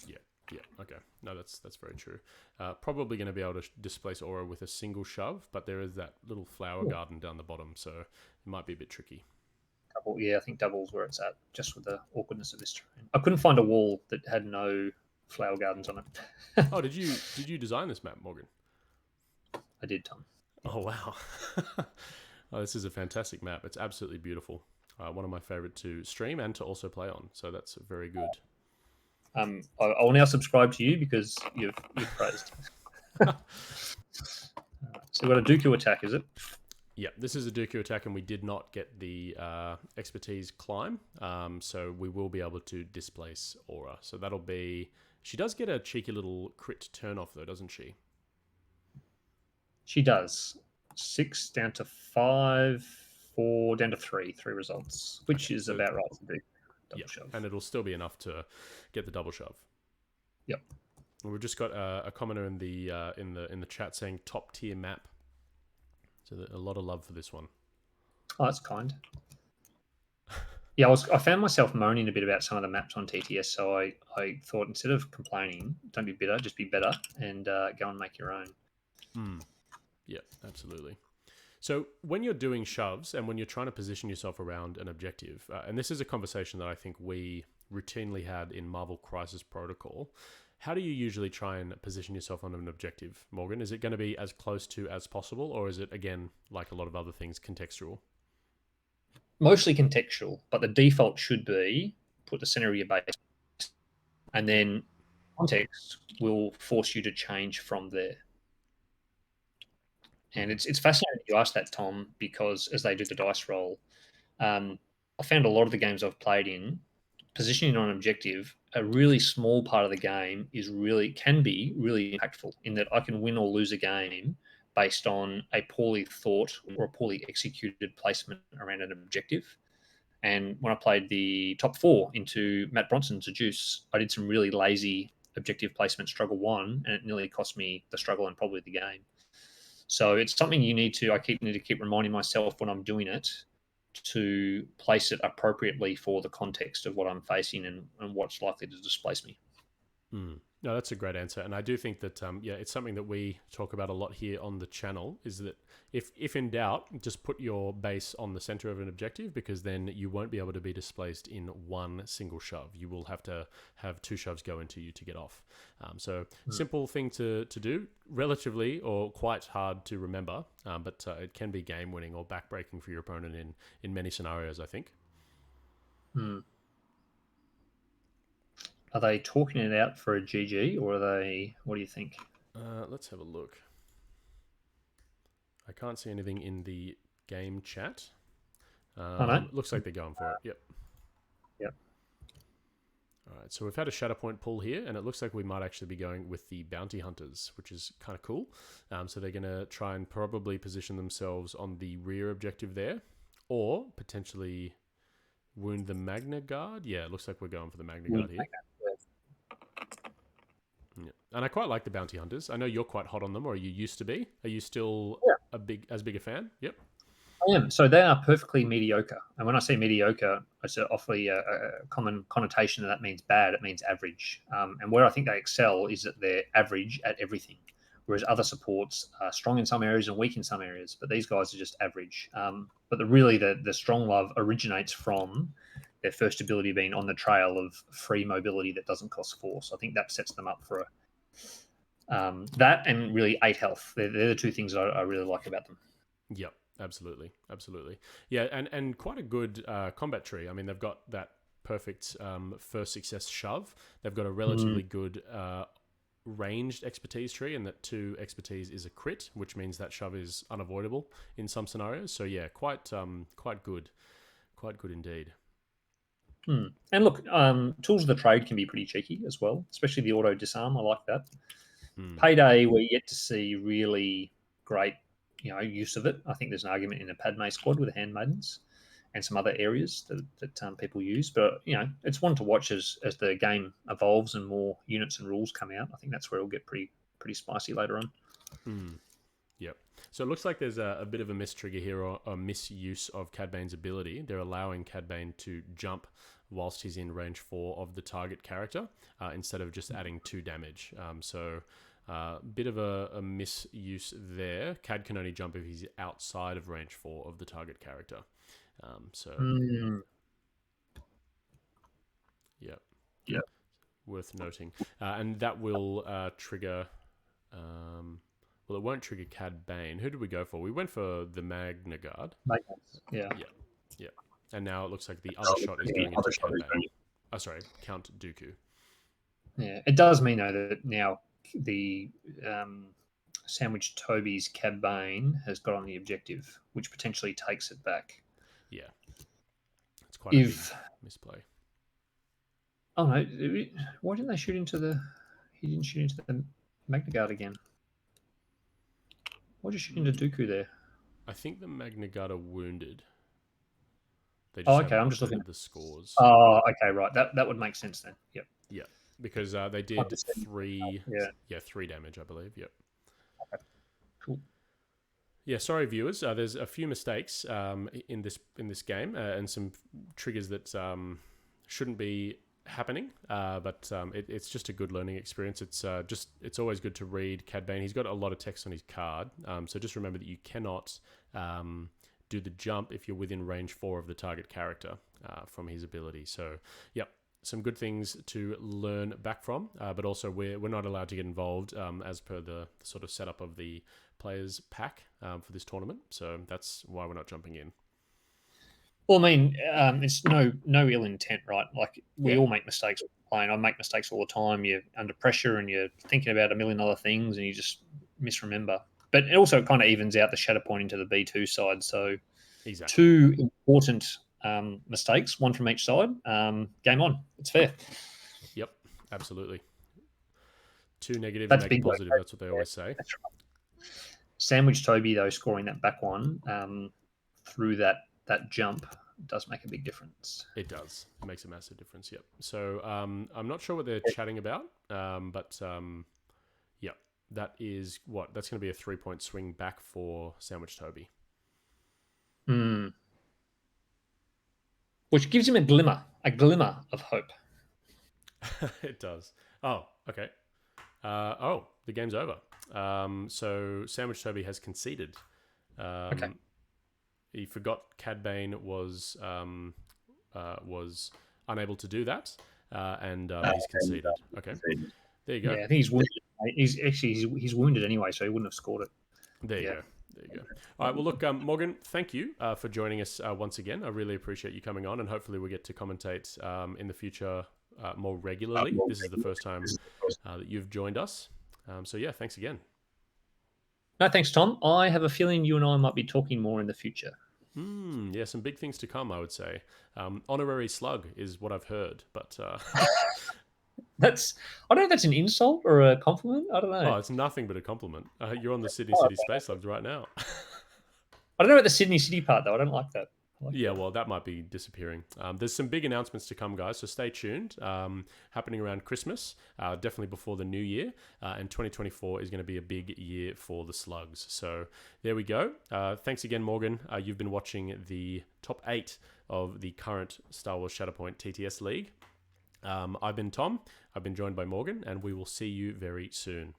Yeah, yeah, okay. No, that's very true. Probably going to be able to displace Aura with a single shove, but there is that little flower garden down the bottom, so it might be a bit tricky. Double, yeah, I think double's where it's at, just with the awkwardness of this terrain. I couldn't find a wall that had no flower gardens on it. Oh, did you design this map, Morgan? I did, Tom. Oh wow. Oh, this is a fantastic map. It's absolutely beautiful. One of my favorite to stream and to also play on. So that's very good. I will now subscribe to you because you've praised. So we've got a Dooku attack, is it? Yeah, this is a Dooku attack, and we did not get the expertise climb, so we will be able to displace Aura. So that'll be... She does get a cheeky little crit turn off, though, doesn't she? She does. 6 down to 5, 4 down to 3 results, which is about right to do. Double shove. And it'll still be enough to get the double shove. Yep. We've just got a commenter in the chat saying top tier map. So a lot of love for this one. Oh, that's kind. Yeah, I found myself moaning a bit about some of the maps on TTS, so I thought instead of complaining, don't be bitter, just be better and go and make your own. Yeah, absolutely. So when you're doing shoves and when you're trying to position yourself around an objective, and this is a conversation that I think we routinely had in Marvel Crisis Protocol, how do you usually try and position yourself on an objective, Morgan? Is it going to be as close to as possible, or is it, again, like a lot of other things, contextual? Mostly contextual, but the default should be put the center of your base, and then context will force you to change from there. And it's fascinating you ask that, Tom, because as they do the dice roll, I found a lot of the games I've played in, positioning on an objective, a really small part of the game can be really impactful in that I can win or lose a game based on a poorly thought or a poorly executed placement around an objective. And when I played the top 4 into Matt Bronson's Juice, I did some really lazy objective placement struggle 1, and it nearly cost me the struggle and probably the game. So it's something I need to keep reminding myself when I'm doing it to place it appropriately for the context of what I'm facing and what's likely to displace me. No, that's a great answer. And I do think that, it's something that we talk about a lot here on the channel, is that if in doubt, just put your base on the center of an objective, because then you won't be able to be displaced in one single shove. You will have to have 2 shoves go into you to get off. Simple thing to do, relatively or quite hard to remember, but it can be game winning or backbreaking for your opponent in many scenarios, I think. Are they talking it out for a GG, or what do you think? Let's have a look. I can't see anything in the game chat. No? Looks like they're going for it. Yep. All right, so we've had a Shatterpoint pull here, and it looks like we might actually be going with the Bounty Hunters, which is kind of cool. So they're going to try and probably position themselves on the rear objective there, or potentially wound the Magna Guard. Yeah, it looks like we're going for the Magna Guard here. Yeah. And I quite like the Bounty Hunters. I know you're quite hot on them, or you used to be. Are you still as big a fan? Yep. I am. So they are perfectly mediocre. And when I say mediocre, it's awfully a common connotation that means bad. It means average. And where I think they excel is that they're average at everything, whereas other supports are strong in some areas and weak in some areas. But these guys are just average. But the strong love originates from their first ability being on the trail of free mobility that doesn't cost force. I think that sets them up for that and really 8 health. They're the 2 things that I really like about them. Yep, absolutely. Yeah, and quite a good combat tree. I mean, they've got that perfect first success shove. They've got a relatively good ranged expertise tree, and that 2 expertise is a crit, which means that shove is unavoidable in some scenarios. So yeah, quite good indeed. And look, tools of the trade can be pretty cheeky as well, especially the auto disarm. I like that. Payday, we're yet to see really great, use of it. I think there's an argument in a Padme squad with the Handmaidens and some other areas that people use. But it's one to watch as the game evolves and more units and rules come out. I think that's where it'll get pretty pretty spicy later on. Yep. So it looks like there's a bit of a mistrigger here, or a misuse of Cad Bane's ability. They're allowing Cad Bane to jump whilst he's in range 4 of the target character, instead of just adding 2 damage. So bit of a misuse there. Cad can only jump if he's outside of range 4 of the target character. Yeah. Worth noting. And that will trigger... well, it won't trigger Cad Bane. Who did we go for? We went for the Magna Guard. Yeah. And now it looks like the other shot is going into Cad Bane. Oh, sorry, Count Dooku. Yeah, it does mean though that now the Sandwich Toby's Cad Bane has got on the objective, which potentially takes it back. Yeah, it's quite a big misplay. Oh no! Why didn't they shoot into the? He didn't shoot into the Magna Guard again. Why did you shoot into Dooku there? I think the Magna Guard are wounded. They just okay. I'm just looking at the scores. Oh, okay, right. That would make sense then. Yep. Yeah, because they did 3. Yeah, 3 damage, I believe. Yep. Okay. Cool. Yeah, sorry, viewers. There's a few mistakes in this game, and some triggers that shouldn't be happening. But it's just a good learning experience. It's always good to read Cad Bane. He's got a lot of text on his card, so just remember that you cannot do the jump if you're within range 4 of the target character from his ability. So, yep. Some good things to learn back from, but also we're not allowed to get involved as per the sort of setup of the players pack for this tournament. So that's why we're not jumping in. Well, I mean, it's no ill intent, right? Like we all make mistakes playing. I make mistakes all the time. You're under pressure and you're thinking about a million other things and you just misremember. But it also kind of evens out the Shatterpoint into the B2 side. So exactly. 2 important mistakes, 1 from each side. Game on. It's fair. Yep, absolutely. 2 negative, make a positive. That's what they always say. That's right. Sandwich Toby, though, scoring that back one through that jump does make a big difference. It does. It makes a massive difference, yep. So I'm not sure what they're chatting about, but yeah, that is what? That's going to be a 3-point swing back for Sandwich Toby. Which gives him a glimmer of hope. It does. Oh, okay. The game's over. So Sandwich Toby has conceded. Okay. He forgot Cad Bane was unable to do that, and he's conceded. Okay, there you go. Yeah, I think he's wounded. He's wounded anyway, so he wouldn't have scored it. There you go. All right. Well, look, Morgan, thank you for joining us once again. I really appreciate you coming on, and hopefully we get to commentate in the future more regularly. This is the first time that you've joined us. So yeah, thanks again. No, thanks, Tom. I have a feeling you and I might be talking more in the future. Yeah, some big things to come, I would say. Honorary slug is what I've heard, but I don't know if that's an insult or a compliment. I don't know. Oh, it's nothing but a compliment. You're on the Sydney City Space Slugs right now. I don't know about the Sydney City part, though. I don't like that. Well, that might be disappearing. There's some big announcements to come, guys, so stay tuned. Happening around Christmas, definitely before the new year, and 2024 is going to be a big year for the Slugs. So there we go. Thanks again, Morgan. You've been watching the top 8 of the current Star Wars Shatterpoint TTS League. I've been Tom. I've been joined by Morgan, and we will see you very soon.